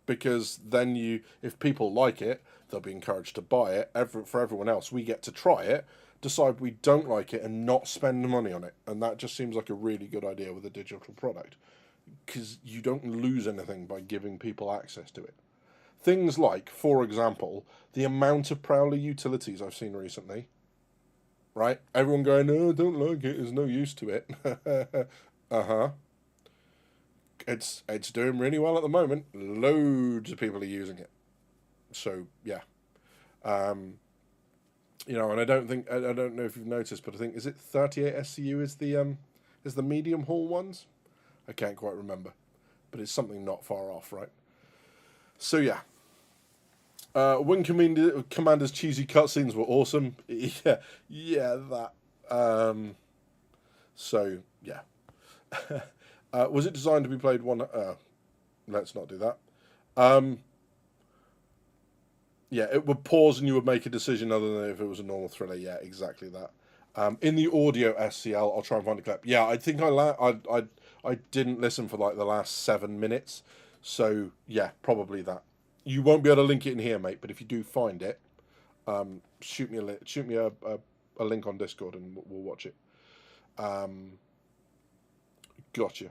Because then if people like it, they'll be encouraged to buy it. For everyone else, we get to try it, decide we don't like it, and not spend money on it. And that just seems like a really good idea with a digital product. because you don't lose anything by giving people access to it. Things like, for example, the amount of Prowler utilities I've seen recently. Right? Everyone going, oh, I don't like it, there's no use to it. Uh-huh. It's doing really well at the moment. Loads of people are using it. So, yeah. You know, and I don't know if you've noticed, but I think, is it 38 SCU is the medium haul ones? I can't quite remember. But it's something not far off, right? So, yeah. Wing Commander's cheesy cutscenes were awesome. Yeah, that. So, yeah. Was it designed to be played one... let's not do that. Yeah, it would pause and you would make a decision other than if it was a normal thriller. Yeah, exactly that. In the audio SCL, I'll try and find a clip. Yeah, I think I didn't listen for like the last 7 minutes. So, yeah, probably that. You won't be able to link it in here, mate, but if you do find it, shoot me a link on Discord and we'll watch it. Gotcha.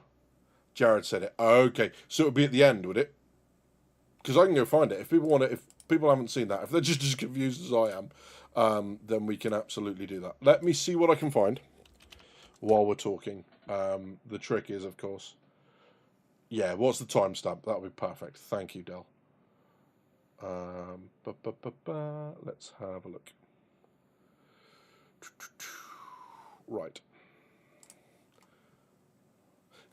Jared said it. Okay, so it would be at the end, would it? Because I can go find it. If people want it, if people haven't seen that, if they're just as confused as I am, then we can absolutely do that. Let me see what I can find while we're talking. The trick is, of course, yeah, what's the timestamp? That would be perfect. Thank you, Del. Let's have a look. Right.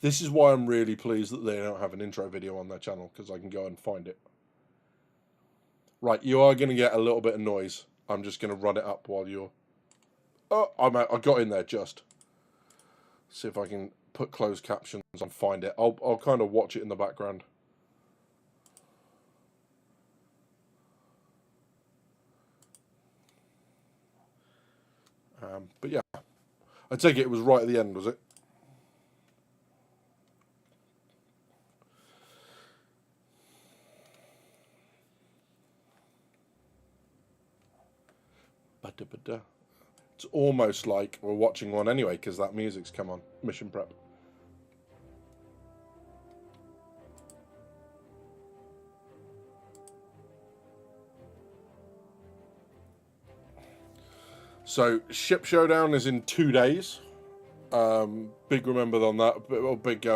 This is why I'm really pleased that they don't have an intro video on their channel, because I can go and find it. Right, you are going to get a little bit of noise. I'm just going to run it up while you're... Oh, I got in there just. See if I can put closed captions and find it. I'll kind of watch it in the background. But yeah, I take it was right at the end, was it? It's almost like we're watching one anyway, because that music's come on. Mission prep. So, Ship Showdown is in 2 days. Big remember on that. Big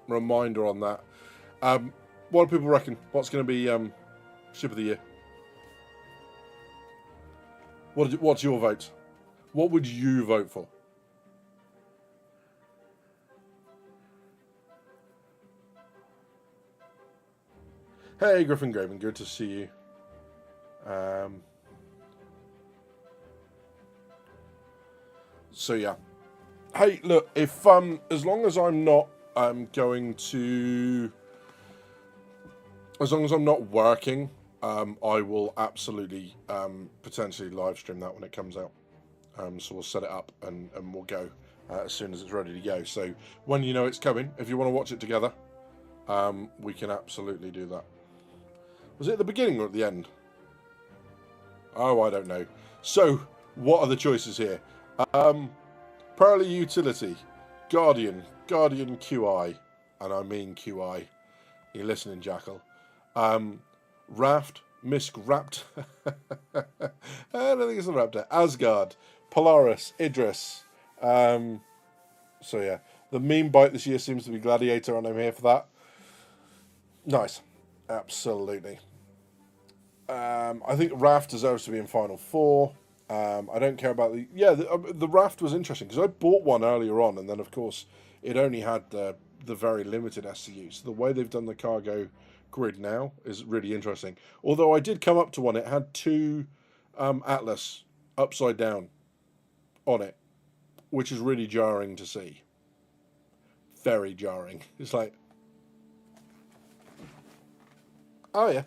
reminder on that. What do people reckon? What's going to be Ship of the Year? What's your vote? What would you vote for? Hey, Griffin Graven, good to see you. So yeah. Hey, look, if as long as I'm not going to, as long as I'm not working, I will absolutely potentially live stream that when it comes out. So we'll set it up and we'll go as soon as it's ready to go. So when you know it's coming, if you want to watch it together, we can absolutely do that. Was it at the beginning or at the end? Oh, I don't know. So, what are the choices here? Parallel Utility, Guardian QI, and I mean QI. You're listening, Jackal. Raft, Misk Rapt. I don't think it's the Raptor. Asgard, Polaris, Idris. So yeah, the meme bite this year seems to be Gladiator, and I'm here for that. Nice, absolutely. I think Raft deserves to be in Final Four. I don't care about the Raft was interesting because I bought one earlier on, and then of course it only had the very limited SCU. So the way they've done the cargo grid now is really interesting. Although I did come up to one, it had two Atlas upside down on it, which is really jarring to see. Very jarring. It's like, oh yeah.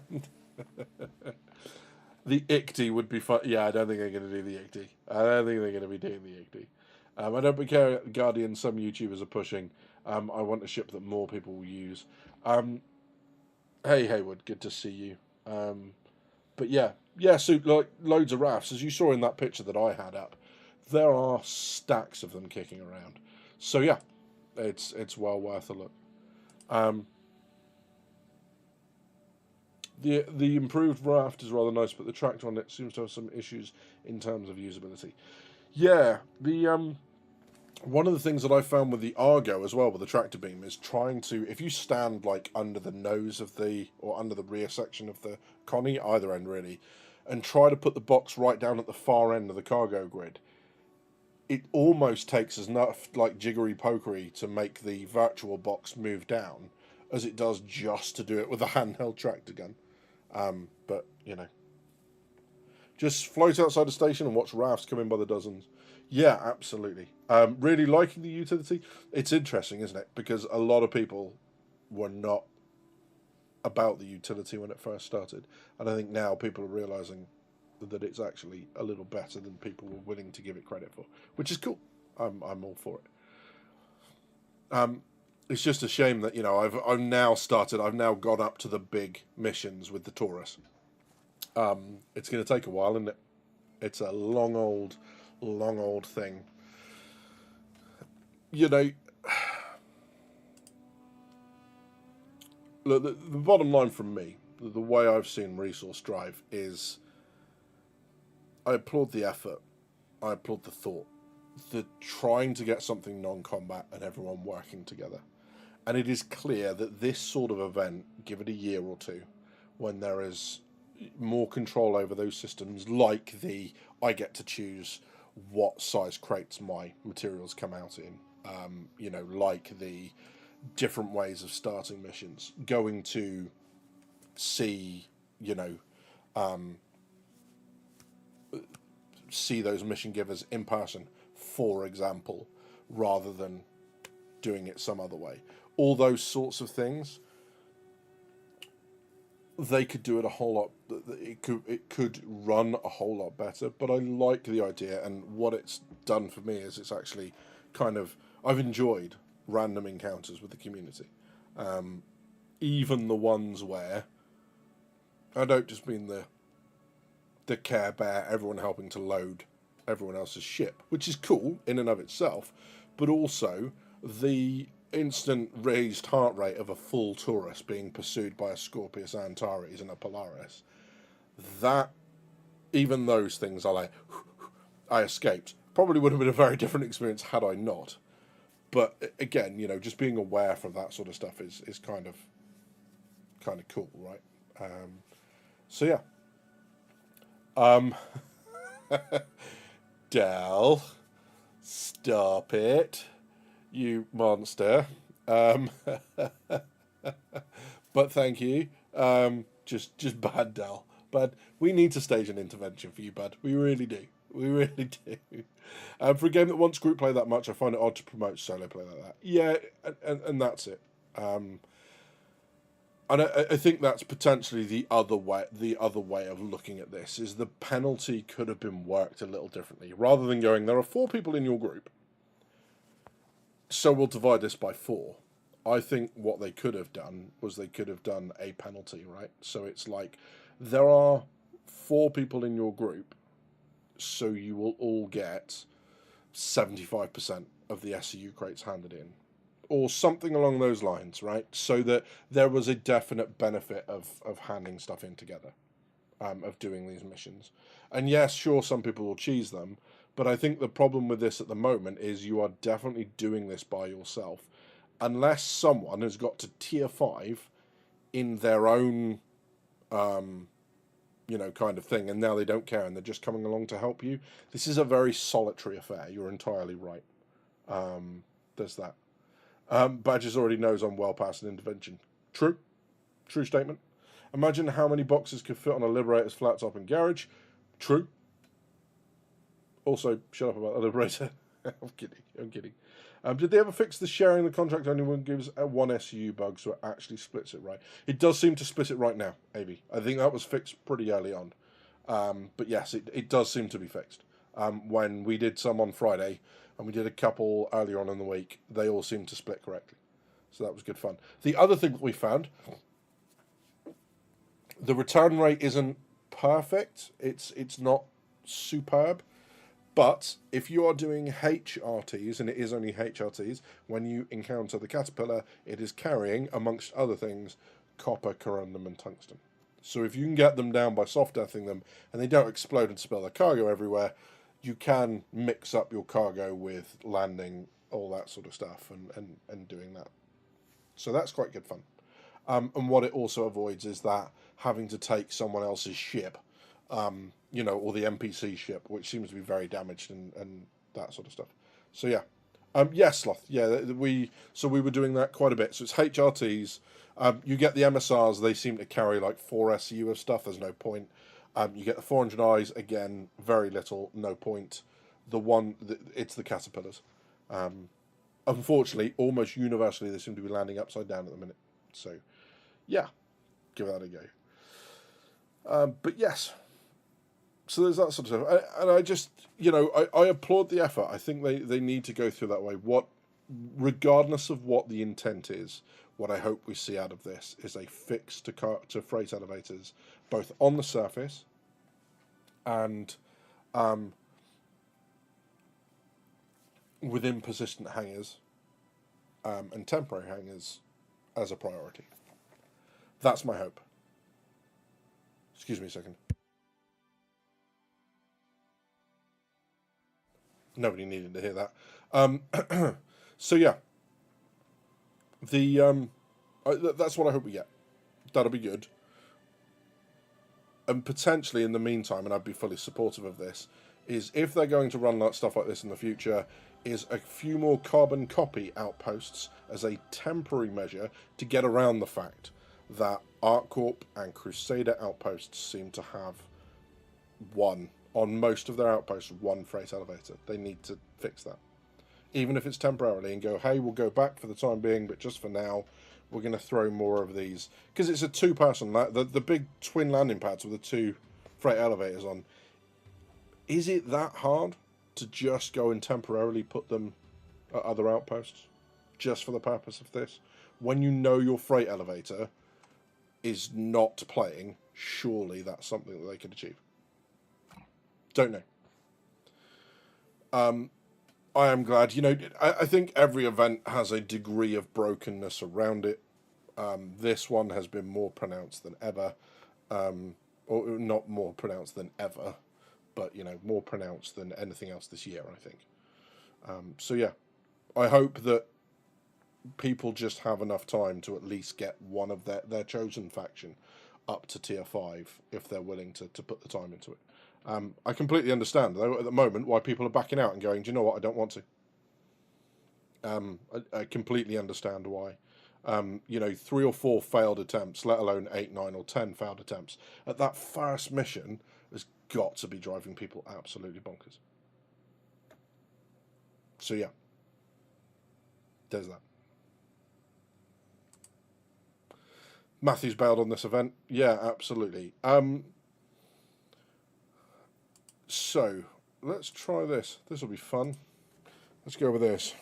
The ICTY would be fun. Yeah, I don't think they're going to do the ICTY. I don't think they're going to be doing the ICTY. I don't care, Guardian, some YouTubers are pushing. I want a ship that more people will use. Hey, Haywood, good to see you. But yeah, so like loads of rafts. As you saw in that picture that I had up, there are stacks of them kicking around. So yeah, it's well worth a look. Um, the improved raft is rather nice, but the tractor on it seems to have some issues in terms of usability. Yeah, the one of the things that I found with the Argo as well, with the tractor beam, is trying to, if you stand like under the nose of the, or under the rear section of the Connie, either end really, and try to put the box right down at the far end of the cargo grid, it almost takes as enough like jiggery pokery to make the virtual box move down as it does just to do it with a handheld tractor gun. But you know, just float outside the station and watch rafts come in by the dozens. Yeah, absolutely. Really liking the utility. It's interesting, isn't it? Because a lot of people were not about the utility when it first started, and I think now people are realizing that it's actually a little better than people were willing to give it credit for, which is cool. I'm all for it. It's just a shame that, you know, I've now gone up to the big missions with the Taurus. It's going to take a while, isn't it? It's a long old thing. You know, look, the bottom line from me, the way I've seen Resource Drive is, I applaud the effort, I applaud the thought, the trying to get something non-combat and everyone working together. And it is clear that this sort of event, give it a year or two, when there is more control over those systems, like the I get to choose what size crates my materials come out in, you know, like the different ways of starting missions, going to see, you know, see those mission givers in person, for example, rather than doing it some other way. All those sorts of things, they could do it a whole lot. It could run a whole lot better. But I like the idea, and what it's done for me is it's actually kind of, I've enjoyed random encounters with the community, even the ones where I don't just mean the Care Bear, everyone helping to load everyone else's ship, which is cool in and of itself, but also the instant raised heart rate of a full Taurus being pursued by a Scorpius Antares and a Polaris. That, even those things are like, I escaped. Probably would have been a very different experience had I not. But again, you know, just being aware for that sort of stuff is kind of cool, right? So yeah. Del, stop it, you monster. But thank you. Just bad, Del. But we need to stage an intervention for you, bud. We really do. We really do. For a game that wants group play that much, I find it odd to promote solo play like that. Yeah, and that's it. And I think that's potentially the other way. The other way of looking at this is the penalty could have been worked a little differently. Rather than going, there are 4 people in your group, so we'll divide this by 4. I think what they could have done was they could have done a penalty, right? So it's like, there are 4 people in your group, so you will all get 75% of the SCU crates handed in. Or something along those lines, right? So that there was a definite benefit of handing stuff in together, of doing these missions. And yes, sure, some people will cheese them, but I think the problem with this at the moment is you are definitely doing this by yourself. Unless someone has got to tier 5 in their own, you know, kind of thing, and now they don't care and they're just coming along to help you. This is a very solitary affair. You're entirely right. There's that. Badges already knows I'm well past an intervention. True statement. Imagine how many boxes could fit on a Liberator's flat top and garage. True. Also, shut up about the Liberator. I'm kidding. Did they ever fix the sharing the contract only one gives one SU bug so it actually splits it right? It does seem to split it right now, AB. I think that was fixed pretty early on. But yes, it does seem to be fixed. When we did some on Friday, and we did a couple earlier on in the week, they all seemed to split correctly. So that was good fun. The other thing that we found, the return rate isn't perfect. It's not superb, But if you are doing HRTs, and it is only HRTs, when you encounter the caterpillar, it is carrying, amongst other things, copper, corundum, and tungsten. So if you can get them down by soft deathing them, and they don't explode and spill their cargo everywhere, you can mix up your cargo with landing, all that sort of stuff, and doing that. So that's quite good fun. And what it also avoids is that having to take someone else's ship, you know, or the NPC ship, which seems to be very damaged and that sort of stuff. So yeah, yes, Sloth. Yeah, we were doing that quite a bit. So it's HRTs. You get the MSRs. They seem to carry like 4 SCU of stuff. There's no point. You get the 400 eyes again. Very little. No point. It's the caterpillars. Unfortunately, almost universally, they seem to be landing upside down at the minute. So, yeah, give that a go. But yes, so there's that sort of stuff. And I just, you know, I applaud the effort. I think they need to go through that way. Regardless of what the intent is, what I hope we see out of this is a fix to freight elevators, both on the surface and within persistent hangars and temporary hangars as a priority. That's my hope. Excuse me a second. Nobody needed to hear that. So yeah, that's what I hope we get. That'll be good. And potentially in the meantime, and I'd be fully supportive of this, is if they're going to run stuff like this in the future, is a few more carbon copy outposts as a temporary measure to get around the fact that ArcCorp and Crusader outposts seem to have on most of their outposts, one freight elevator. They need to fix that. Even if it's temporarily, and go, hey, we'll go back for the time being, but just for now, we're going to throw more of these. Because it's a two-person, the big twin landing pads with the 2 freight elevators on. Is it that hard to just go and temporarily put them at other outposts? Just for the purpose of this? When you know your freight elevator is not playing, surely that's something that they could achieve. Don't know. I am glad. You know, I think every event has a degree of brokenness around it. This one has been more pronounced than ever. Or not more pronounced than ever, but, you know, more pronounced than anything else this year, I think. So, yeah, I hope that people just have enough time to at least get one of their chosen faction up to tier 5 if they're willing to put the time into it. I completely understand, though, at the moment, why people are backing out and going, do you know what, I don't want to. I completely understand why. You know, 3 or 4 failed attempts, let alone 8, 9, or 10 failed attempts, at that first mission has got to be driving people absolutely bonkers. So, yeah. There's that. Matthew's bailed on this event. Yeah, absolutely. So, let's try this. This will be fun. Let's go over this.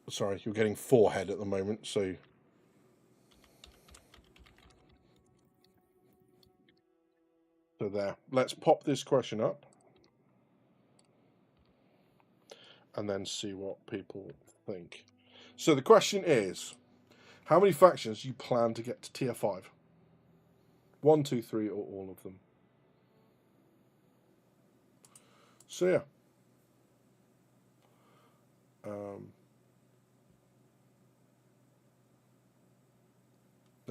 Sorry, you're getting forehead at the moment, so... So there. Let's pop this question up. And then see what people think. So the question is, how many factions do you plan to get to tier 5? 1, 2, 3, or all of them? So yeah.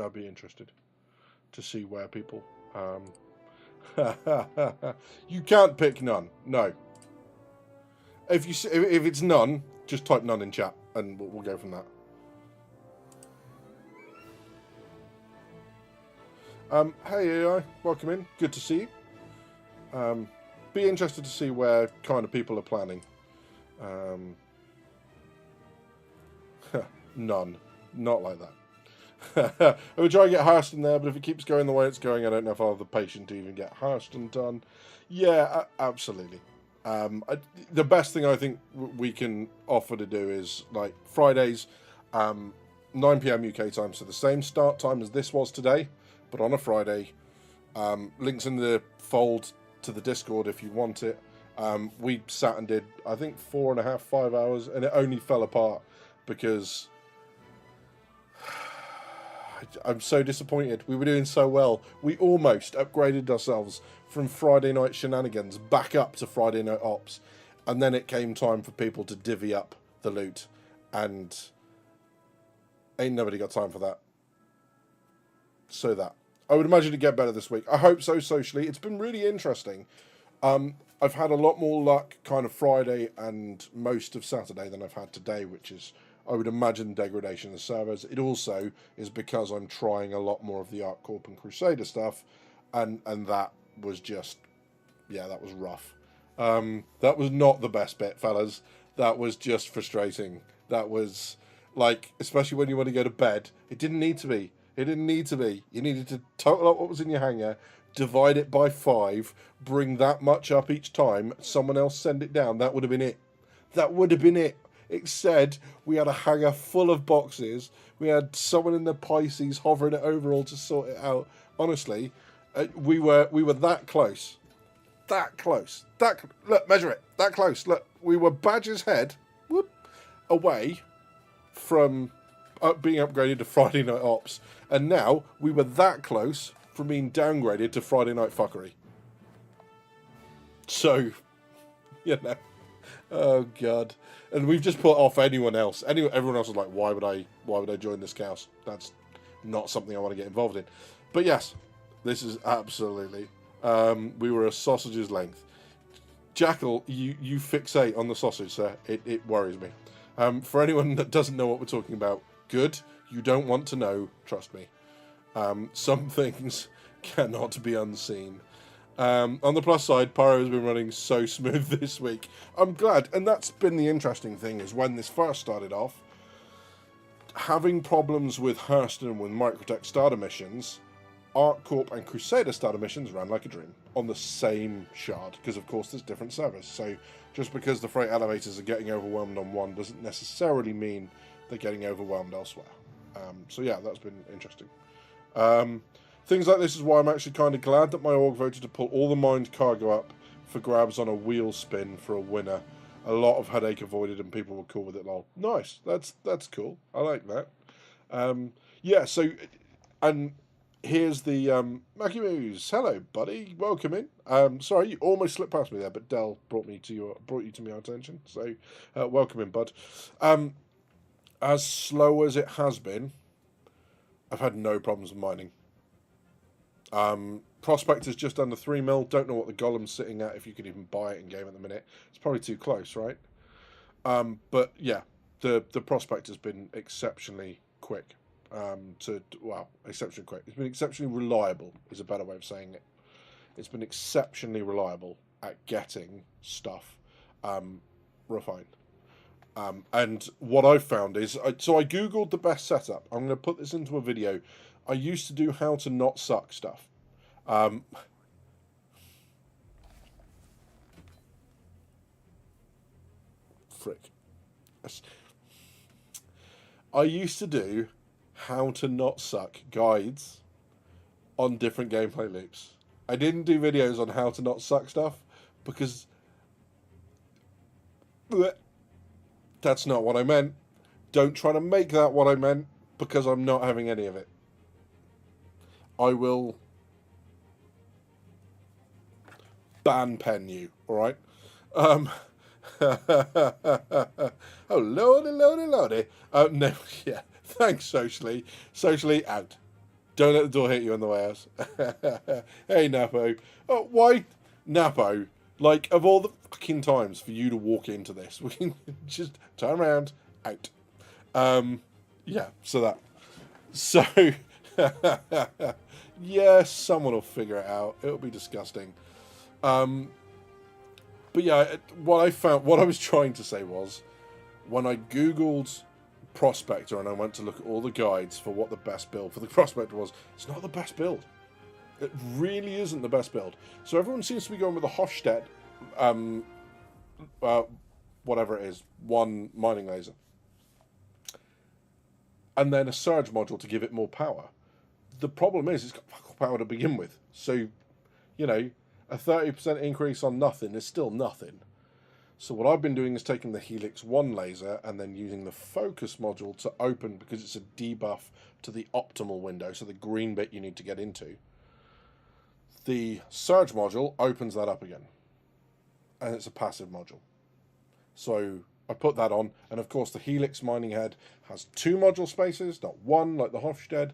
I'd be interested to see where people... You can't pick none. No. If it's none, just type none in chat, and we'll go from that. Hey AI, welcome in. Good to see you. Be interested to see where kind of people are planning. None. Not like that. I would try and get Hurston there, but if it keeps going the way it's going, I don't know if I'll have the patience to even get Hurston done. Yeah, absolutely. The best thing I think we can offer to do is, like, Fridays, 9 PM UK time, so the same start time as this was today, but on a Friday. Links in the fold to the Discord if you want it. We sat and did, I think, 4.5, 5 hours, and it only fell apart because I'm so disappointed. We were doing so well. We almost upgraded ourselves from Friday night shenanigans back up to Friday night ops, and then it came time for people to divvy up the loot, and ain't nobody got time for that. So that. I would imagine it'd get better this week. I hope so socially. It's been really interesting. I've had a lot more luck kind of Friday and most of Saturday than I've had today, which is, I would imagine, degradation of the servers. It also is because I'm trying a lot more of the ArcCorp and Crusader stuff, and that was just, yeah, that was rough. That was not the best bit, fellas. That was just frustrating. That was, like, especially when you want to go to bed, it didn't need to be. It didn't need to be. You needed to total up what was in your hangar, divide it by 5, bring that much up each time, someone else send it down. That would have been it. That would have been it. It said we had a hangar full of boxes. We had someone in the Pisces hovering it over all to sort it out. Honestly, we were that close. That close. Look, measure it. That close. Look, we were Badger's Head away from being upgraded to Friday Night Ops. And now we were that close from being downgraded to Friday Night Fuckery. So, you know, oh god, and we've just put off anyone else. Everyone else was like, why would I join this chaos? That's not something I want to get involved in. But yes, this is absolutely. We were a sausage's length. Jackal, you fixate on the sausage, sir. It worries me. For anyone that doesn't know what we're talking about, good. You don't want to know. Trust me. Some things cannot be unseen. On the plus side, Pyro has been running so smooth this week. I'm glad, and that's been the interesting thing, is when this first started off, having problems with Hurston and with Microtech starter missions, ArcCorp and Crusader starter missions ran like a dream on the same shard, because of course there's different servers. So just because the freight elevators are getting overwhelmed on one doesn't necessarily mean they're getting overwhelmed elsewhere. So yeah, that's been interesting. Things like this is why I'm actually kind of glad that my org voted to pull all the mined cargo up for grabs on a wheel spin for a winner. A lot of headache avoided and people were cool with it. Lol. Nice. That's cool. I like that. Yeah, so, and here's the Mackie Moose. Hello, buddy. Welcome in. Sorry, you almost slipped past me there, but Dell brought you to my attention. So, welcome in, bud. As slow as it has been, I've had no problems with mining. Prospect is just under 3 mil. Don't know what the golem's sitting at, if you could even buy it in game at the minute. It's probably too close, right? But yeah, the prospect has been exceptionally quick. Exceptionally quick. It's been exceptionally reliable, is a better way of saying it. It's been exceptionally reliable at getting stuff refined. And what I've found is, so I googled the best setup. I'm going to put this into a video. I used to do how to not suck stuff. Frick. I used to do how to not suck guides on different gameplay loops. I didn't do videos on how to not suck stuff because that's not what I meant. Don't try to make that what I meant, because I'm not having any of it. I will ban pen you, alright? Oh, lordy. No, yeah. Thanks, Socially. Socially, out. Don't let the door hit you on the way out. Hey, Napo. Oh, why? Napo, like, of all the fucking times for you to walk into this, we can just turn around, out. Yeah, so that. So, yeah, someone will figure it out. It'll be disgusting. But yeah, what I was trying to say was, when I Googled Prospector and I went to look at all the guides for what the best build for the Prospector was, it's not the best build. It really isn't the best build. So everyone seems to be going with the Hofstede, whatever it is, one mining laser. And then a surge module to give it more power. The problem is it's got fuck all power to begin with. So, you know, a 30% increase on nothing is still nothing. So what I've been doing is taking the Helix 1 laser and then using the focus module to open, because it's a debuff to the optimal window, so the green bit you need to get into. The surge module opens that up again, and it's a passive module. So I put that on, and of course the Helix mining head has 2 module spaces, not 1 like the Hofstede.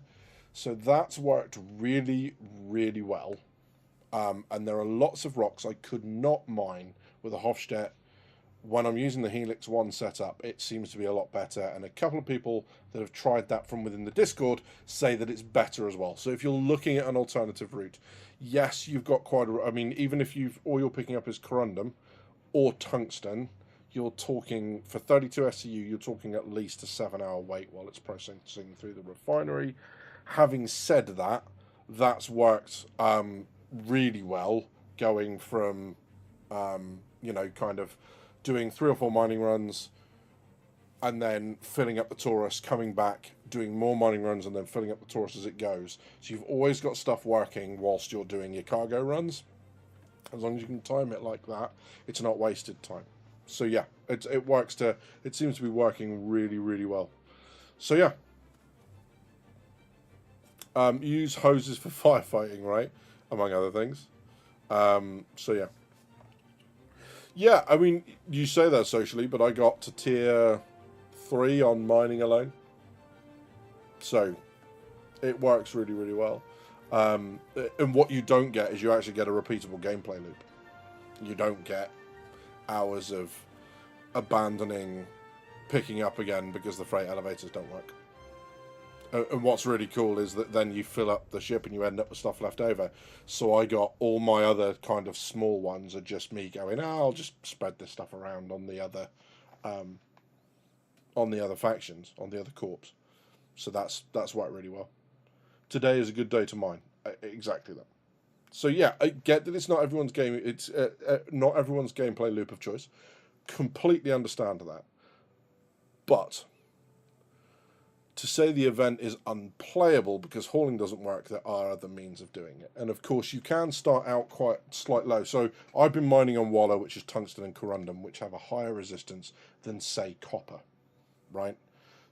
So that's worked really, really well. And there are lots of rocks I could not mine with a Hofstede. When I'm using the Helix 1 setup, it seems to be a lot better, and a couple of people that have tried that from within the Discord say that it's better as well. So if you're looking at an alternative route, yes, you've got quite a... I mean, even if all you're picking up is corundum or tungsten, you're talking, for 32 SCU, you're talking at least a 7-hour wait while it's processing through the refinery. Having said that, that's worked really well, going from, kind of doing 3 or 4 mining runs and then filling up the Taurus, coming back, doing more mining runs, and then filling up the Taurus as it goes. So you've always got stuff working whilst you're doing your cargo runs. As long as you can time it like that, it's not wasted time. So yeah, it works to... It seems to be working really, really well. So yeah. Use hoses for firefighting, right? Among other things. So yeah. Yeah, I mean, you say that socially, but I got to tier 3 on mining alone. So, it works really, really well. And what you don't get is you actually get a repeatable gameplay loop. You don't get hours of abandoning, picking up again because the freight elevators don't work. And what's really cool is that then you fill up the ship and you end up with stuff left over. So I got all my other kind of small ones are just me going, I'll just spread this stuff around on the other factions, on the other corps. So that's worked really well. Today is a good day to mine. Exactly that. So yeah, I get that it's not everyone's game. It's not everyone's gameplay loop of choice. Completely understand that. But to say the event is unplayable because hauling doesn't work, there are other means of doing it. And of course, you can start out quite slight low. So I've been mining on wallow, which is tungsten and corundum, which have a higher resistance than, say, copper, right?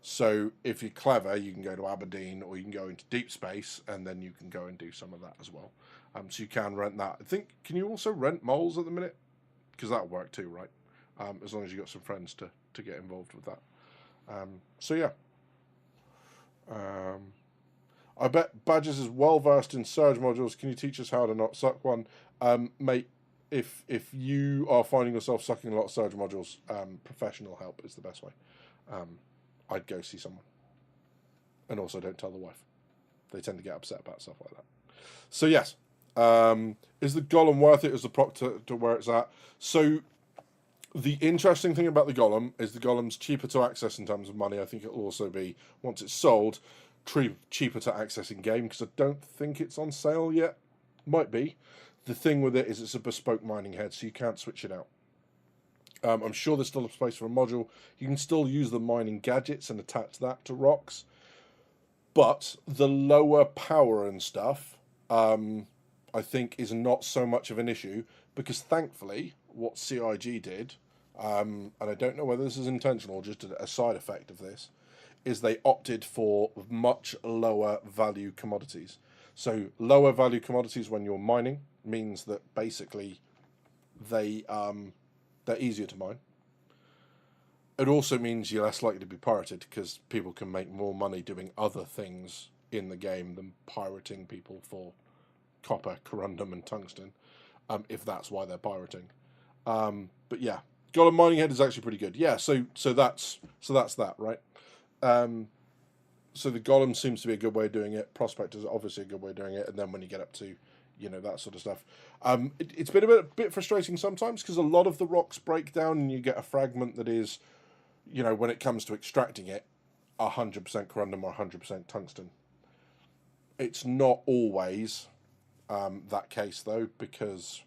So if you're clever, you can go to Aberdeen, or you can go into deep space, and then you can go and do some of that as well. So you can rent that. I think, can you also rent moles at the minute? Because that'll work too, right? As long as you've got some friends to get involved with that. So yeah. I bet Badgers is well versed in surge modules. Can you teach us how to not suck one? Mate, if you are finding yourself sucking a lot of surge modules, professional help is the best way. I'd go see someone. And also don't tell the wife. They tend to get upset about stuff like that. So yes, is the golem worth it as the proc to where it's at? So the interesting thing about the golem is the golem's cheaper to access in terms of money. I think it'll also be, once it's sold, cheaper to access in game, because I don't think it's on sale yet. Might be. The thing with it is it's a bespoke mining head, so you can't switch it out. I'm sure there's still a space for a module. You can still use the mining gadgets and attach that to rocks. But the lower power and stuff, I think, is not so much of an issue, because thankfully, what CIG did, and I don't know whether this is intentional or just a side effect of this, is they opted for much lower value commodities. So lower value commodities when you're mining means that basically they're easier to mine. It also means you're less likely to be pirated, because people can make more money doing other things in the game than pirating people for copper, corundum, and tungsten, if that's why they're pirating. But yeah, golem mining head is actually pretty good. Yeah, so that's that, right? So the golem seems to be a good way of doing it. Prospector is obviously a good way of doing it, and then when you get up to, that sort of stuff, it's been a bit frustrating sometimes, because a lot of the rocks break down, and you get a fragment that is, when it comes to extracting it, 100% corundum or 100% tungsten. It's not always that case though, because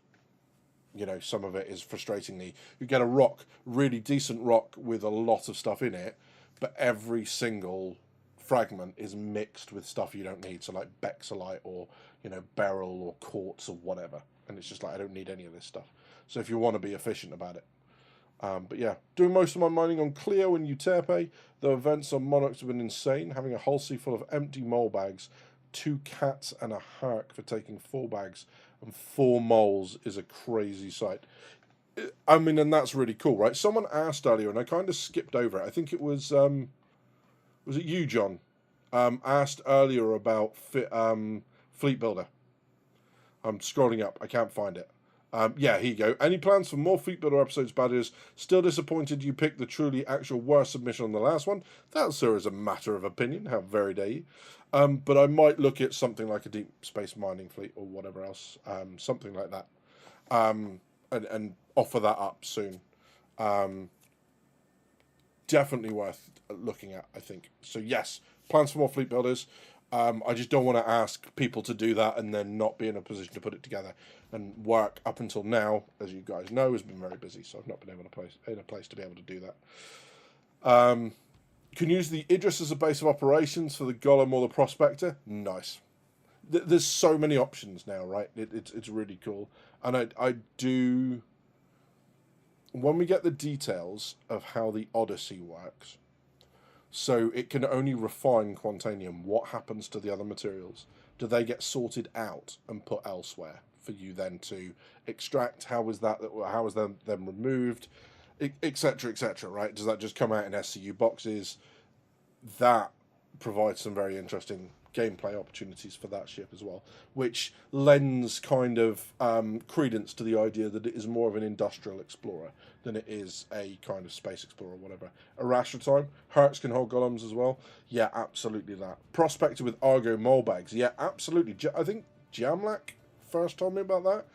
some of it is frustratingly, you get a rock, really decent rock with a lot of stuff in it, but every single fragment is mixed with stuff you don't need, so like bexolite or beryl or quartz or whatever. and it's just like I don't need any of this stuff. So if you want to be efficient about it. But yeah, doing most of my mining on Clio and Uterpe. The events on Monarchs have been insane. Having a hull sea full of empty mole bags, 2 cats and a Herc for taking 4 bags, and 4 moles is a crazy sight. I mean, and that's really cool, right? Someone asked earlier, and I kind of skipped over it. I think it was it you, John? Asked earlier about Fleet Builder. I'm scrolling up. I can't find it. Yeah, here you go. Any plans for more Fleet Builder episodes, Badgers? Still disappointed you picked the truly actual worst submission on the last one. That, sir, is a matter of opinion. How very dare you? But I might look at something like a deep space mining fleet or whatever else. Something like that. And offer that up soon. Definitely worth looking at, I think. So, yes, plans for more Fleet Builders. I just don't want to ask people to do that and then not be in a position to put it together. And work up until now, as you guys know, has been very busy, so I've not been able to in a place to be able to do that. Can use the Idris as a base of operations for the Golem or the Prospector. Nice. There's so many options now, right? It's really cool, and I do. When we get the details of how the Odyssey works. So it can only refine Quantanium. What happens to the other materials? Do they get sorted out and put elsewhere for you then to extract? How is that? How is them removed? Etc. Etc. Right? Does that just come out in SCU boxes? That provides some very interesting gameplay opportunities for that ship as well, which lends kind of credence to the idea that it is more of an industrial explorer than it is a kind of space explorer or whatever. Arastra time, Hertz can hold golems as well. Yeah, absolutely that. Prospector with Argo mole bags. Yeah, absolutely. I think Jamlak first told me about that.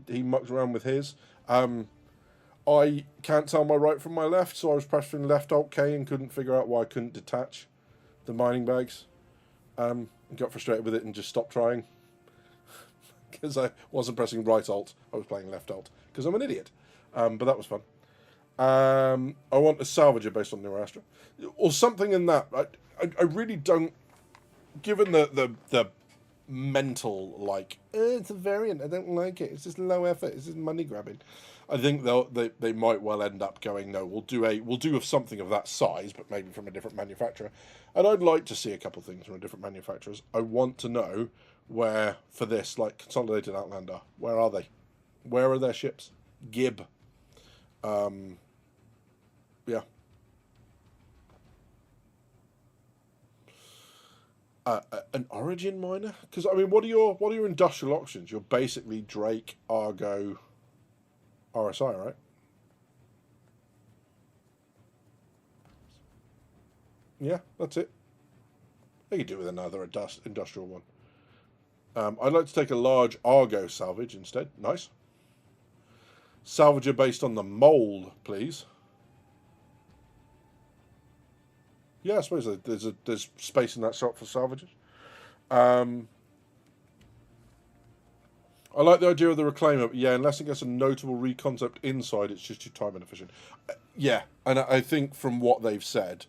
He mucked around with his. I can't tell my right from my left, so I was pressing left Alt K and couldn't figure out why I couldn't detach the mining bags. Got frustrated with it and just stopped trying because I wasn't pressing right alt. I was playing left alt because I'm an idiot. But that was fun. I want a salvager based on Neurastra or something in that. I really don't. Given the mental it's a variant. I don't like it. It's just low effort. It's just money grabbing. I think they might well end up going, no, we'll do something of that size, but maybe from a different manufacturer. And I'd like to see a couple of things from different manufacturers. I want to know where, for this, like Consolidated Outlander, where are they? Where are their ships? Gib. Yeah. An Origin miner? Because I mean, what are your industrial options? You're basically Drake, Argo, RSI, right? Yeah, that's it. They could do with another industrial one. I'd like to take a large Argo salvage instead. Nice. Salvager based on the mold, please. Yeah, I suppose there's space in that shop for salvages. I like the idea of the Reclaimer, but yeah, unless it gets a notable reconcept inside, it's just too time inefficient. Yeah, and I think from what they've said,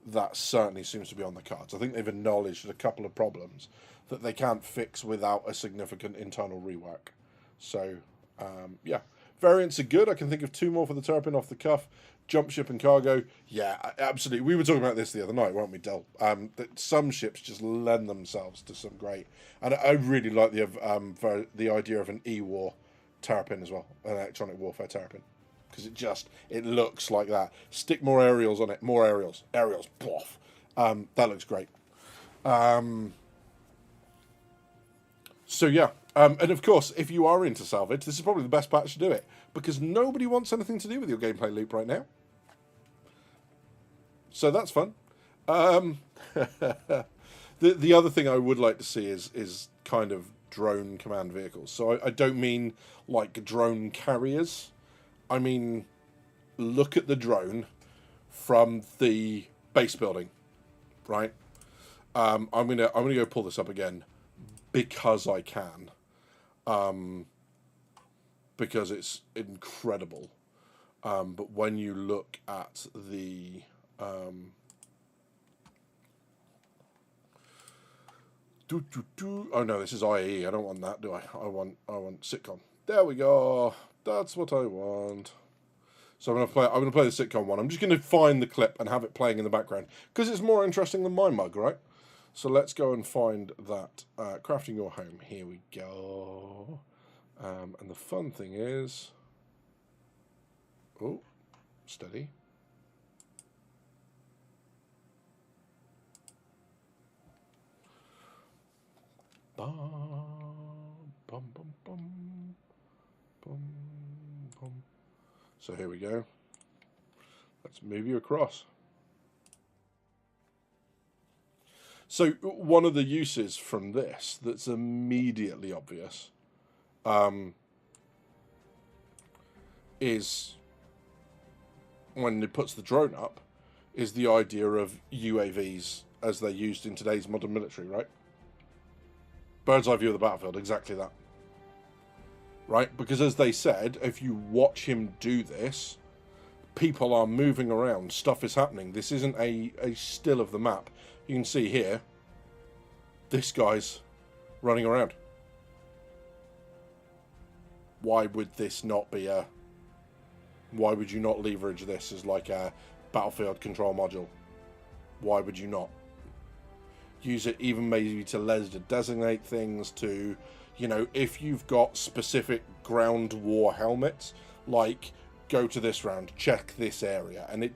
that certainly seems to be on the cards. I think they've acknowledged a couple of problems that they can't fix without a significant internal rework. So, yeah. Variants are good. I can think of 2 more for the Terrapin off the cuff. Jump ship and cargo. Yeah, absolutely. We were talking about this the other night, weren't we, Del? That some ships just lend themselves to some great... And I really like the idea of an E-War Terrapin as well, an electronic warfare Terrapin. Because it looks like that. Stick more aerials on it. More aerials. Aerials. Ploff. That looks great. So, yeah. And, of course, if you are into salvage, this is probably the best patch to do it. Because nobody wants anything to do with your gameplay loop right now. So that's fun. The other thing I would like to see is kind of drone command vehicles. So I don't mean like drone carriers. I mean, look at the drone from the base building, right? I'm gonna go pull this up again because I can, because it's incredible. But when you look at the oh no, this is IE. I don't want that, do I? I want sitcom. There we go. That's what I want. So I'm gonna play the sitcom one. I'm just gonna find the clip and have it playing in the background because it's more interesting than my mug, right? So let's go and find that. Crafting your home. Here we go. And the fun thing is, oh, steady. Bum, bum, bum, bum, bum, bum. So here we go. Let's move you across. So one of the uses from this that's immediately obvious is when it puts the drone up, is the idea of UAVs as they're used in today's modern military, right? Bird's eye view of the battlefield, exactly that. Right? Because as they said, if you watch him do this, people are moving around, stuff is happening. This isn't a still of the map. You can see here, this guy's running around. Why would this not be a... Why would you not leverage this as like a battlefield control module? Why would you not? Use it even maybe to laser designate things to, you know, if you've got specific ground war helmets, like go to this round, check this area, and it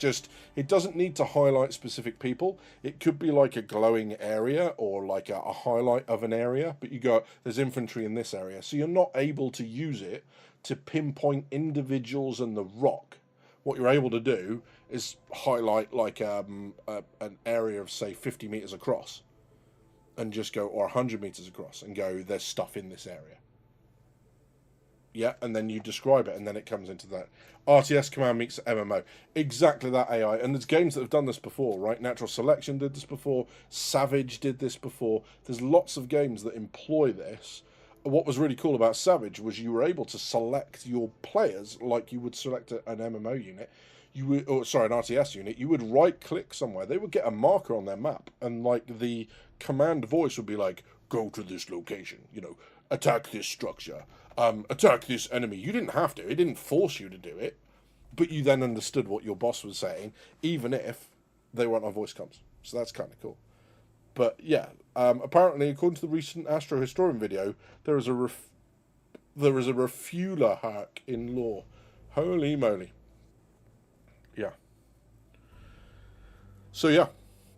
doesn't need to highlight specific people. It could be like a glowing area or like a highlight of an area, but you go, there's infantry in this area, so you're not able to use it to pinpoint individuals and the rock. What you're able to do is highlight like an area of say 50 meters across and just go, or 100 meters across and go, there's stuff in this area. Yeah, and then you describe it, and then it comes into that. RTS command meets MMO. Exactly that AI. And there's games that have done this before, right? Natural Selection did this before. Savage did this before. There's lots of games that employ this. What was really cool about Savage was you were able to select your players like you would select an MMO unit. You would, or sorry, an RTS unit. You would right-click somewhere. They would get a marker on their map, and like the command voice would be like, "Go to this location. You know, attack this structure. Attack this enemy." You didn't have to. It didn't force you to do it, but you then understood what your boss was saying, even if they weren't on voice comms. So that's kind of cool. But yeah, apparently, according to the recent Astro Historian video, there is a refueler hack in lore. Holy moly! Yeah. So yeah,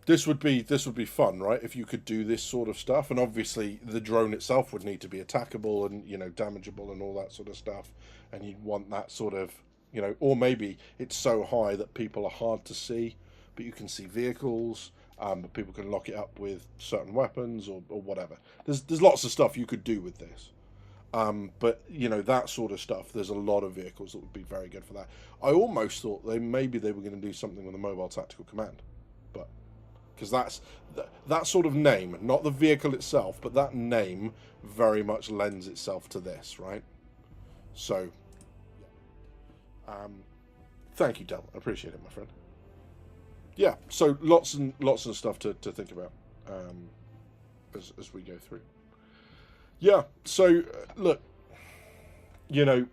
this would be fun, right? If you could do this sort of stuff, and obviously the drone itself would need to be attackable and, you know, damageable and all that sort of stuff, and you'd want that sort of, you know, or maybe it's so high that people are hard to see, but you can see vehicles. But people can lock it up with certain weapons or whatever. There's lots of stuff you could do with this. But, you know, that sort of stuff, there's a lot of vehicles that would be very good for that. I almost thought maybe they were going to do something with a mobile tactical command. But, because that sort of name, not the vehicle itself, but that name very much lends itself to this, right? So, thank you, Del. I appreciate it, my friend. Yeah, so lots and stuff to think about as we go through. Yeah, so look, you know,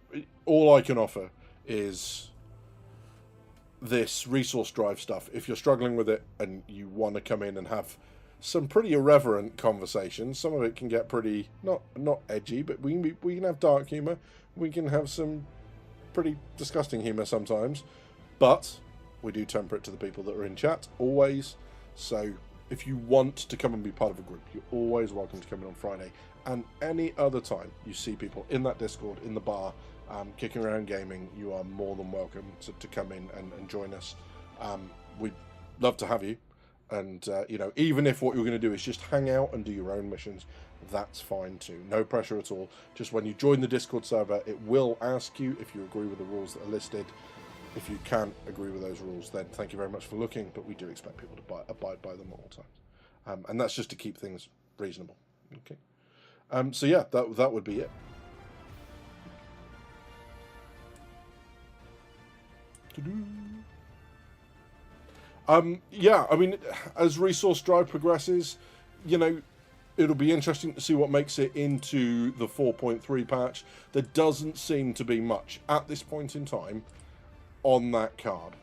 all I can offer is this resource drive stuff. If you're struggling with it and you want to come in and have some pretty irreverent conversations, some of it can get pretty not edgy, but we can have dark humor. We can have some pretty disgusting humor sometimes, but we do temper it to the people that are in chat, always. So if you want to come and be part of a group, you're always welcome to come in on Friday. And any other time you see people in that Discord, in the bar, kicking around gaming, you are more than welcome to come in and join us. We'd love to have you. And, you know, even if what you're going to do is just hang out and do your own missions, that's fine too. No pressure at all. Just when you join the Discord server, it will ask you if you agree with the rules that are listed. If you can't agree with those rules, then thank you very much for looking, but we do expect people to abide by them at all times. And that's just to keep things reasonable. Okay. So yeah, that would be it. Yeah, I mean, as resource drive progresses, you know, It'll be interesting to see what makes it into the 4.3 patch. There doesn't seem to be much at this point in time on that card.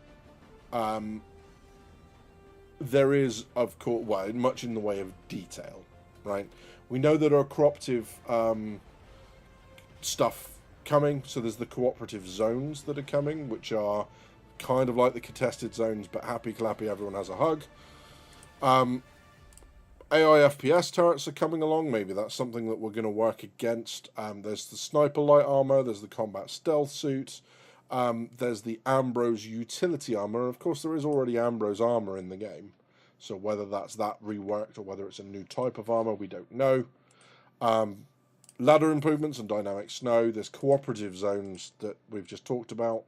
There is, of course, well, much in the way of detail, right? We know that our cooperative stuff coming, so there's the cooperative zones that are coming, which are kind of like the contested zones, but happy clappy, everyone has a hug. AI FPS turrets are coming along. Maybe that's something that we're going to work against. There's the sniper light armor. There's the combat stealth suit. There's the Ambrose utility armor. And of course, there is already Ambrose armor in the game. So whether that's that reworked or whether it's a new type of armor, we don't know. Ladder improvements and dynamic snow. There's cooperative zones that we've just talked about.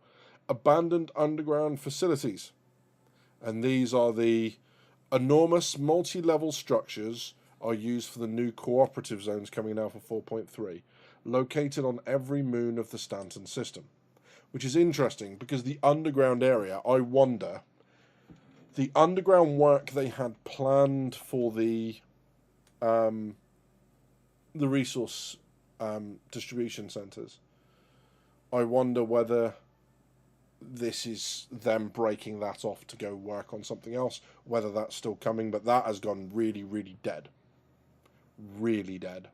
Abandoned underground facilities. And these are the enormous multi-level structures are used for the new cooperative zones coming out for 4.3, located on every moon of the Stanton system. Which is interesting because the underground area, I wonder, the underground work they had planned for the resource distribution centers, I wonder whether this is them breaking that off to go work on something else, whether that's still coming, but that has gone really, really dead. Really dead.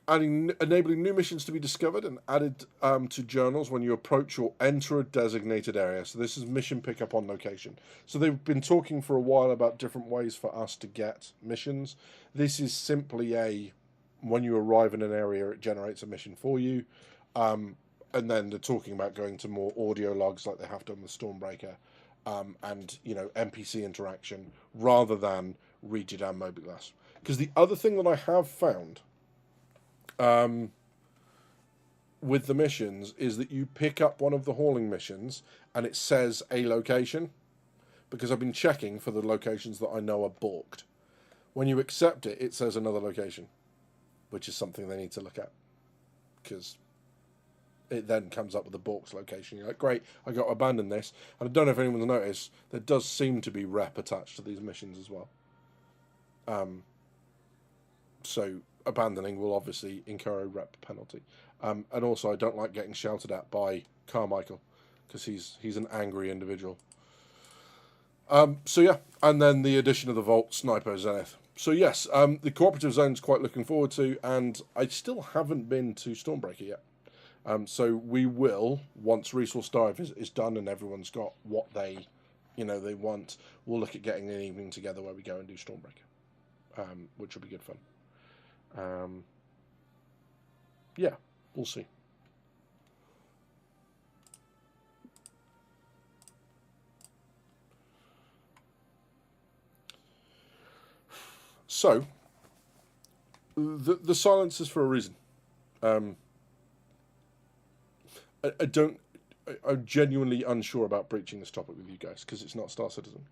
Enabling new missions to be discovered and added to journals when you approach or enter a designated area. So this is mission pickup on location. So they've been talking for a while about different ways for us to get missions. This is simply when you arrive in an area, it generates a mission for you. And then they're talking about going to more audio logs like they have done with Stormbreaker, and, you know, NPC interaction rather than rigid and mobiGlas. Because the other thing that I have found with the missions is that you pick up one of the hauling missions and it says a location, because I've been checking for the locations that I know are balked. When you accept it, it says another location, which is something they need to look at, because it then comes up with the balked location. You're like, great, I got to abandon this. And I don't know if anyone's noticed, there does seem to be rep attached to these missions as well. So abandoning will obviously incur a rep penalty. And also, I don't like getting shouted at by Carmichael, because he's an angry individual. So yeah, and then the addition of the Vault Sniper Zenith. So yes, the cooperative zone's quite looking forward to, and I still haven't been to Stormbreaker yet. So we will, once Resource Dive is done and everyone's got what they want, we'll look at getting an evening together where we go and do Stormbreaker, which will be good fun. Yeah, we'll see. So, the silence is for a reason. I'm genuinely unsure about breaching this topic with you guys, because it's not Star Citizen.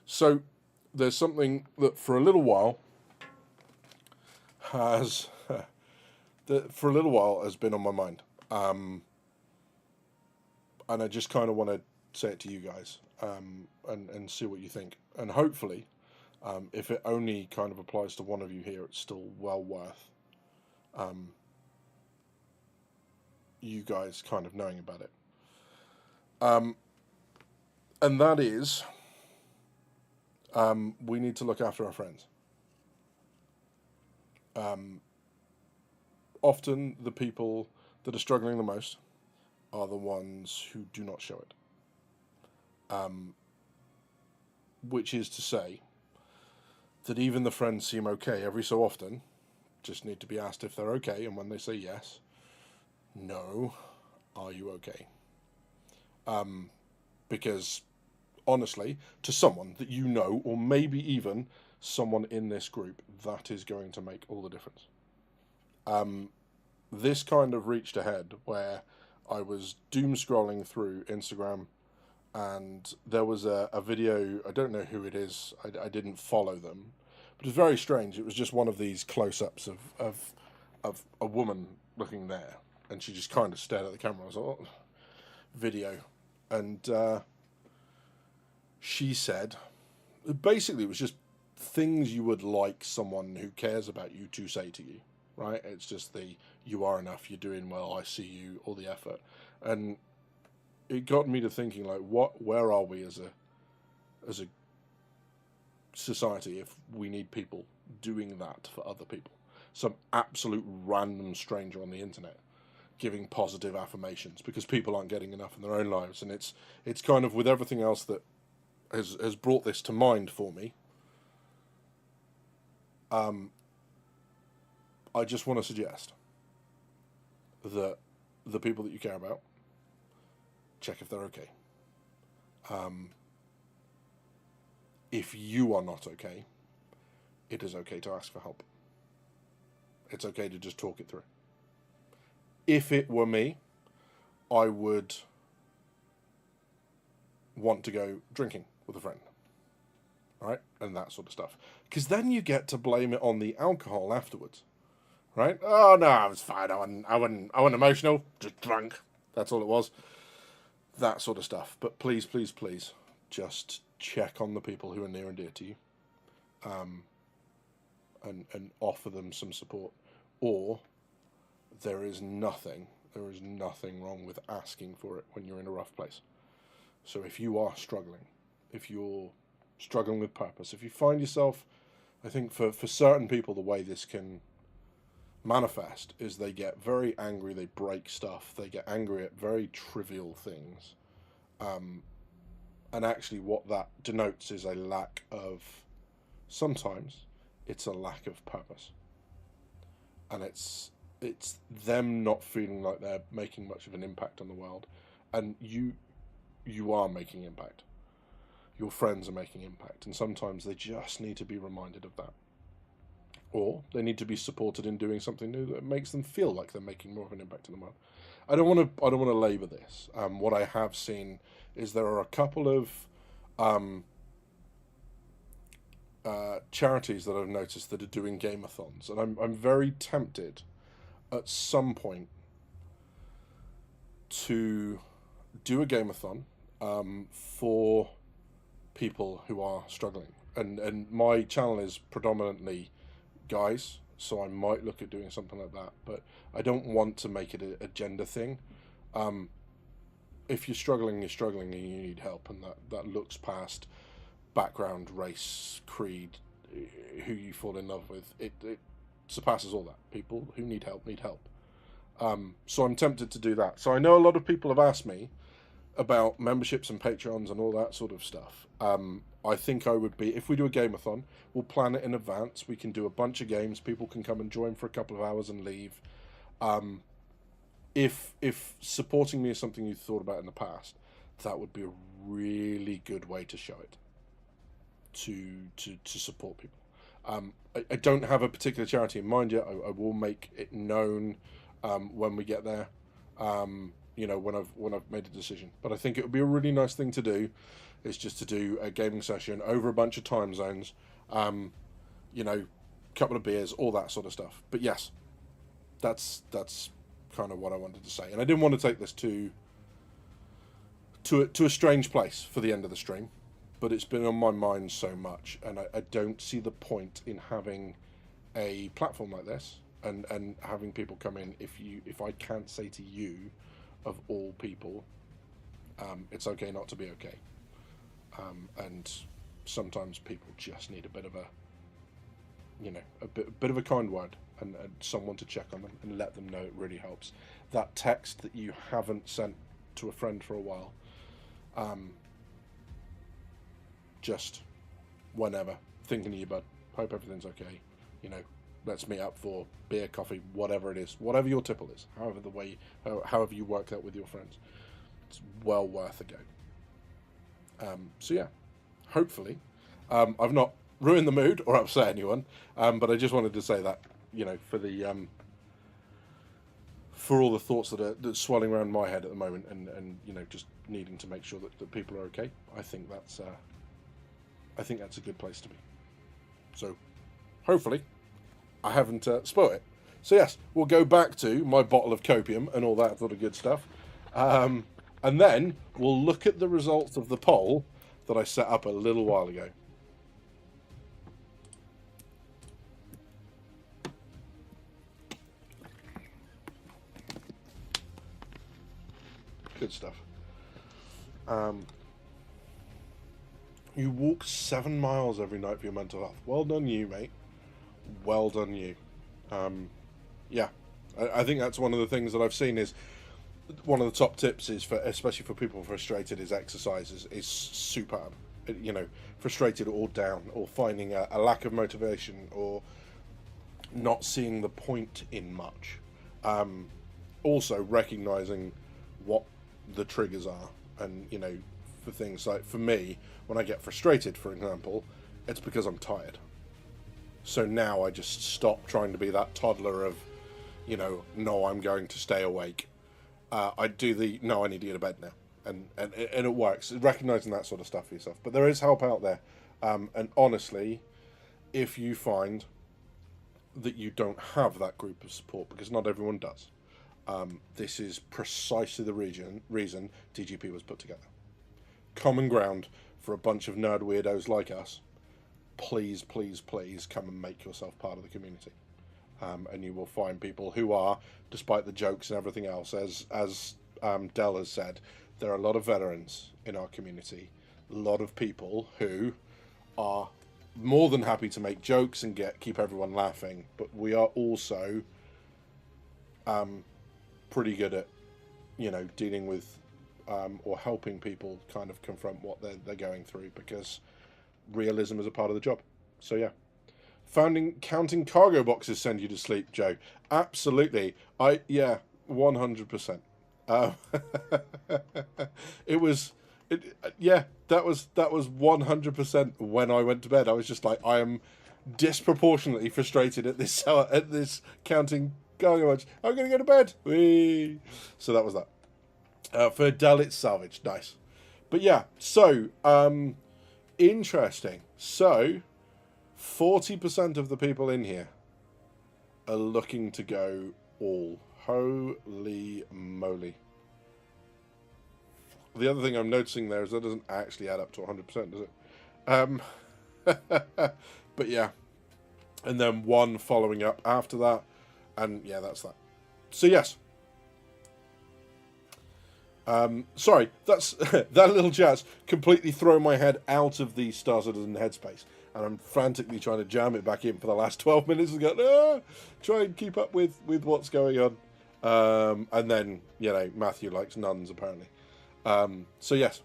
So, there's something that for a little while has been on my mind, and I just kind of want to say it to you guys, and see what you think, and hopefully, if it only kind of applies to one of you here, it's still well worth you guys kind of knowing about it. And that is, we need to look after our friends. Often the people that are struggling the most are the ones who do not show it. Which is to say that even the friends seem okay every so often, just need to be asked if they're okay, and when they say yes, no, are you okay? Because honestly, to someone that you know, or maybe even someone in this group, that is going to make all the difference. This kind of reached a head where I was doom scrolling through Instagram, and there was a video, I don't know who it is, I didn't follow them, But it's very strange. It was just one of these close-ups of a woman looking there, and she just kind of stared at the camera. I was like, oh, video. And she said, basically it was just things you would like someone who cares about you to say to you, right? It's just you are enough, you're doing well, I see you, all the effort. And it got me to thinking, like, where are we as a society if we need people doing that for other people? Some absolute random stranger on the internet giving positive affirmations because people aren't getting enough in their own lives. And it's kind of, with everything else that has brought this to mind for me, I just want to suggest that the people that you care about, check if they're okay. If you are not okay, it is okay to ask for help. It's okay to just talk it through. If it were me, I would want to go drinking with a friend, right? And that sort of stuff. Because then you get to blame it on the alcohol afterwards, right? Oh, no, I was fine. I wasn't emotional, just drunk. That's all it was. That sort of stuff. But please, please, please, just check on the people who are near and dear to you, and offer them some support. Or there is nothing wrong with asking for it when you're in a rough place. So if you are struggling, if you're struggling with purpose, if you find yourself, I think for certain people the way this can manifest is they get very angry, they break stuff, they get angry at very trivial things. And actually what that denotes is a lack of, sometimes it's a lack of purpose. And it's them not feeling like they're making much of an impact on the world. And you are making impact. Your friends are making impact. And sometimes they just need to be reminded of that. Or they need to be supported in doing something new that makes them feel like they're making more of an impact in the world. I don't want to labour this. What I have seen is there are a couple of charities that I've noticed that are doing game-a-thons, and I'm very tempted at some point to do a game-a-thon for people who are struggling. And my channel is predominantly guys, so I might look at doing something like that, but I don't want to make it a gender thing. If you're struggling and you need help, and that looks past background, race, creed, who you fall in love with, it surpasses all that. People who need help need help. So I'm tempted to do that. So I know a lot of people have asked me about memberships and Patreons and all that sort of stuff. I think I would be, if we do a game-a-thon, we'll plan it in advance. We can do a bunch of games. People can come and join for a couple of hours and leave. If supporting me is something you thought about in the past, that would be a really good way to show it. To support people. I don't have a particular charity in mind yet. I will make it known when we get there. When I've made a decision. But I think it would be a really nice thing to do. Is just to do a gaming session over a bunch of time zones. Couple of beers, all that sort of stuff. But yes, that's kind of what I wanted to say. And I didn't want to take this to a strange place for the end of the stream. But it's been on my mind so much, and I don't see the point in having a platform like this and having people come in if I can't say to you, of all people, it's okay not to be okay. And sometimes people just need a bit of a bit of a kind word and someone to check on them and let them know it really helps. That text that you haven't sent to a friend for a while, just whenever, thinking of you, bud, hope everything's okay, let's meet up for beer, coffee, whatever it is, whatever your tipple is, however you work that with your friends, it's well worth a go. So yeah, hopefully I've not ruined the mood or upset anyone, but I just wanted to say that, for all the thoughts that's swirling around my head at the moment, and just needing to make sure that people are okay. I think that's a good place to be. So hopefully, I haven't spoiled it. So yes, we'll go back to my bottle of copium and all that sort of good stuff. And then we'll look at the results of the poll that I set up a little while ago. Good stuff. You walk 7 miles every night for your mental health. Well done you, mate. Well done you. Yeah, I think that's one of the things that I've seen is one of the top tips is for, especially for people frustrated, is exercise is superb. You know, frustrated or down or finding a lack of motivation or not seeing the point in much. Also recognizing what the triggers are, and you know, for things like, for me, when I get frustrated, for example, it's because I'm tired. So now I just stop trying to be that toddler of, you know, no, I'm going to stay awake. I do the, no, I need to get to bed now. And it works, recognizing that sort of stuff for yourself. But there is help out there. And honestly, if you find that you don't have that group of support, because not everyone does, this is precisely the reason TGP was put together. Common ground for a bunch of nerd weirdos like us. Please, please, please come and make yourself part of the community. And you will find people who are, despite the jokes and everything else, as Del has said, there are a lot of veterans in our community, a lot of people who are more than happy to make jokes and keep everyone laughing, but we are also pretty good at, you know, dealing with or helping people kind of confront what they're going through, because realism is a part of the job. So yeah. Counting cargo boxes send you to sleep, Joe. Absolutely. 100%. That was 100% when I went to bed. I was just like, I am disproportionately frustrated at this counting cargo boxes. I'm going to go to bed. Whee! So that was that. For Dell, it's salvaged. Nice. But yeah, so interesting. So 40% of the people in here are looking to go all. Holy moly. The other thing I'm noticing there is that doesn't actually add up to 100%, does it? But yeah. And then one following up after that. And yeah, that's that. So yes. Sorry, that's that little chat's completely thrown my head out of the Star Citizen headspace. And I'm frantically trying to jam it back in for the last 12 minutes and go, try and keep up with what's going on. And then, you know, Matthew likes nuns, apparently. So, yes.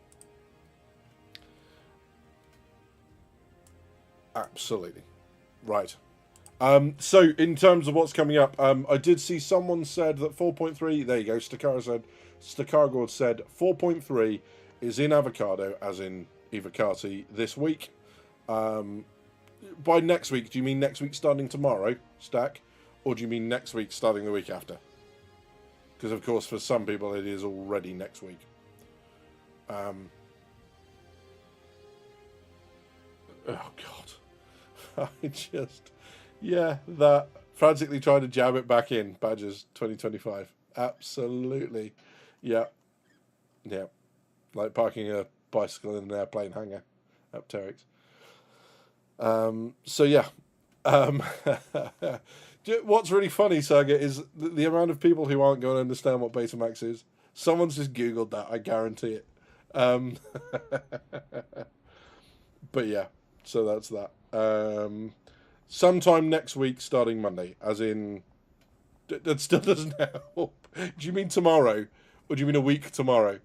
Absolutely. Right. So, in terms of what's coming up, I did see someone said that 4.3, there you go, Stakargord said 4.3 is in Avocado, as in Evocati, this week. By next week, do you mean next week starting tomorrow, Stack? Or do you mean next week starting the week after? Because, of course, for some people, it is already next week. Oh, God. I just... Yeah, that. Frantically trying to jam it back in. Badgers 2025. Absolutely. Yeah. Yeah. Like parking a bicycle in an airplane hangar at Terex. So yeah. What's really funny, Saga, is the amount of people who aren't going to understand what Betamax is. Someone's just Googled that, I guarantee it. But yeah, so that's that. Sometime next week, starting Monday, as in... That still doesn't help. Do you mean tomorrow? Or do you mean a week tomorrow?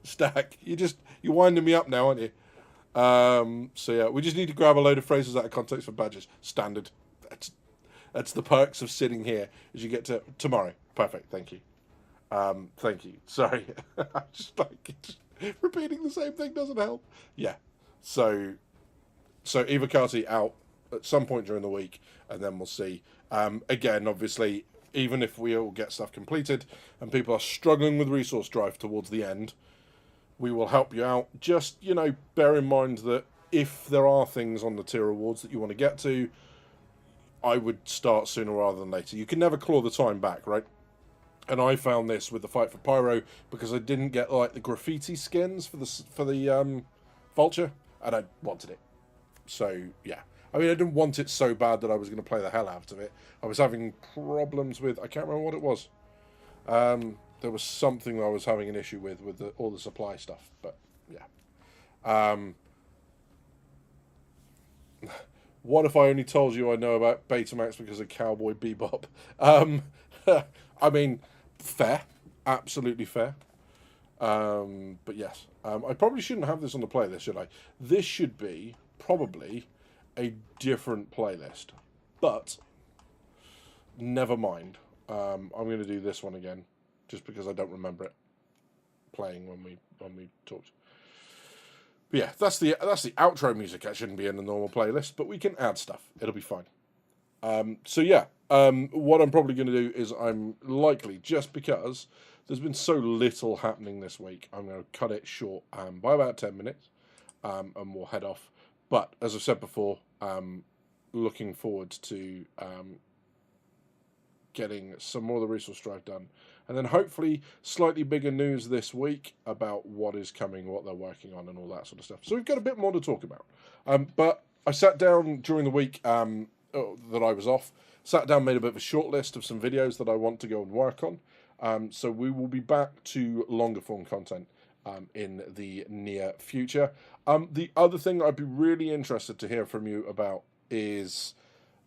Stack, you're winding me up now, aren't you? So yeah, we just need to grab a load of phrases out of context for badges. Standard. That's the perks of sitting here as you get to tomorrow. Perfect. Thank you. Thank you. Sorry. I'm just repeating the same thing doesn't help. Yeah. So Evocati out at some point during the week, and then we'll see. Again, obviously, even if we all get stuff completed and people are struggling with resource drive towards the end, we will help you out. Just, bear in mind that if there are things on the tier awards that you want to get to, I would start sooner rather than later. You can never claw the time back, right? And I found this with the Fight for Pyro because I didn't get like the graffiti skins for the Vulture, and I wanted it. So yeah, I mean I didn't want it so bad that I was going to play the hell out of it. I was having problems with, I can't remember what it was. There was something that I was having an issue with all the supply stuff, but yeah. What if I only told you I know about Betamax because of Cowboy Bebop? I mean, fair, absolutely fair. But yes, I probably shouldn't have this on the playlist, should I? This should be probably a different playlist, but never mind. I'm going to do this one again, just because I don't remember it playing when we talked. But yeah, that's the outro music. That shouldn't be in the normal playlist, but we can add stuff. It'll be fine. So yeah, what I'm probably going to do is I'm likely, just because there's been so little happening this week, I'm going to cut it short by about 10 minutes, and we'll head off. But as I've said before, looking forward to getting some more of the resource drive done. And then hopefully slightly bigger news this week about what is coming, what they're working on, and all that sort of stuff. So we've got a bit more to talk about. But I sat down during the week that I was off, sat down, made a bit of a short list of some videos that I want to go and work on. So we will be back to longer form content in the near future. The other thing I'd be really interested to hear from you about is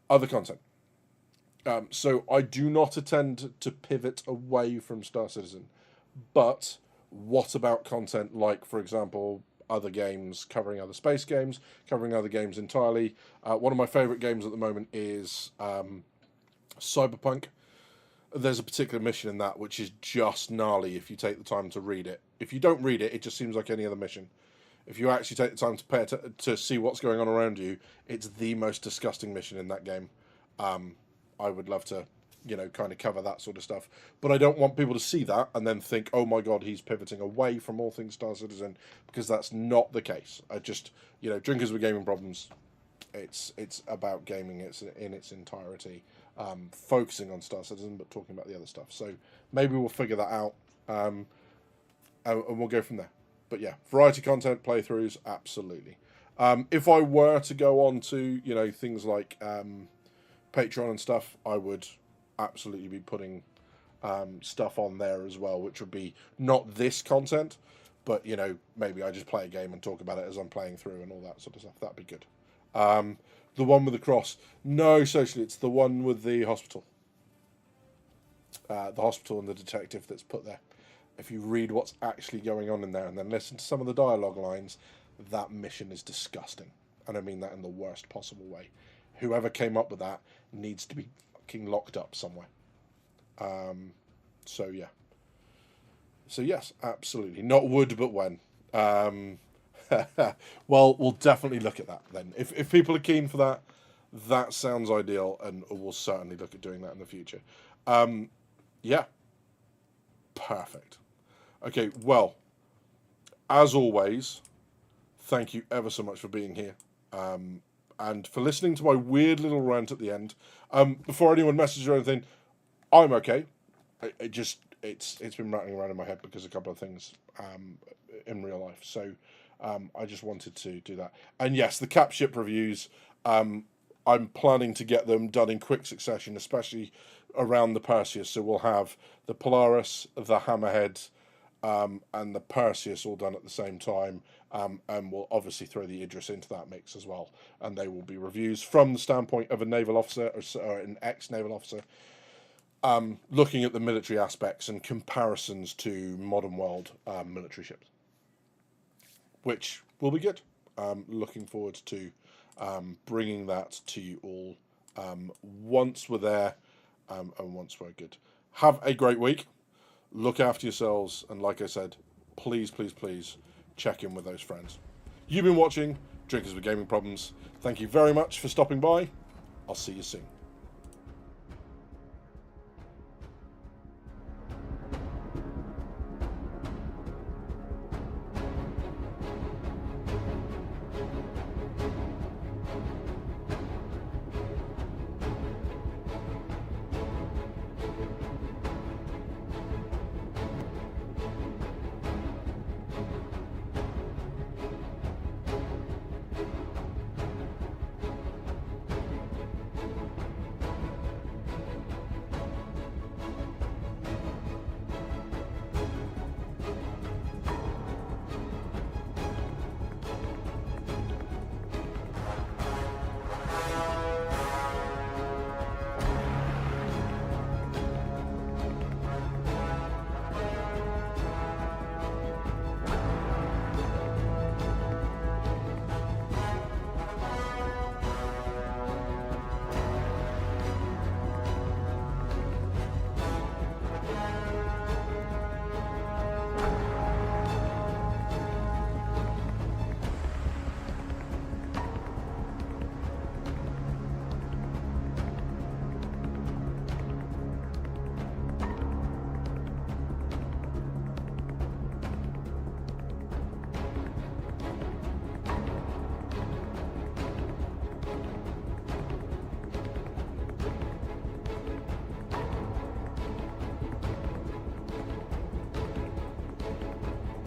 other content. So I do not intend to pivot away from Star Citizen, but what about content like, for example, other games, covering other space games, covering other games entirely? One of my favourite games at the moment is Cyberpunk. There's a particular mission in that which is just gnarly if you take the time to read it. If you don't read it, it just seems like any other mission. If you actually take the time to see what's going on around you, it's the most disgusting mission in that game. I would love to, kind of cover that sort of stuff. But I don't want people to see that and then think, oh my God, he's pivoting away from all things Star Citizen, because that's not the case. I just, Drinkers with Gaming Problems, it's about gaming in its entirety, focusing on Star Citizen, but talking about the other stuff. So maybe we'll figure that out, and we'll go from there. But yeah, variety content, playthroughs, absolutely. If I were to go on to, things like Patreon and stuff, I would absolutely be putting stuff on there as well, which would be not this content, but maybe I just play a game and talk about it as I'm playing through and all that sort of stuff. That'd be good. The one with the cross, no, socially, it's the one with the hospital. The hospital and the detective that's put there. If you read what's actually going on in there and then listen to some of the dialogue lines, that mission is disgusting. And I mean that in the worst possible way. Whoever came up with that needs to be fucking locked up somewhere. So yeah. So yes, absolutely. Not would, but when. Well, we'll definitely look at that then. If people are keen for that, that sounds ideal, and we'll certainly look at doing that in the future. Yeah. Perfect. Okay, well, as always, thank you ever so much for being here. And for listening to my weird little rant at the end. Before anyone messages or anything, I'm okay. It's been rattling around in my head because of a couple of things in real life. So I just wanted to do that. And yes, the cap ship reviews, I'm planning to get them done in quick succession, especially around the Perseus. So we'll have the Polaris, the Hammerhead, and the Perseus all done at the same time. And we'll obviously throw the Idris into that mix as well. And they will be reviews from the standpoint of a naval officer or an ex-naval officer, looking at the military aspects and comparisons to modern world military ships, which will be good. Looking forward to bringing that to you all once we're there and once we're good. Have a great week. Look after yourselves. And like I said, please, please, please check in with those friends. You've been watching Drinkers with Gaming Problems. Thank you very much for stopping by. I'll see you soon.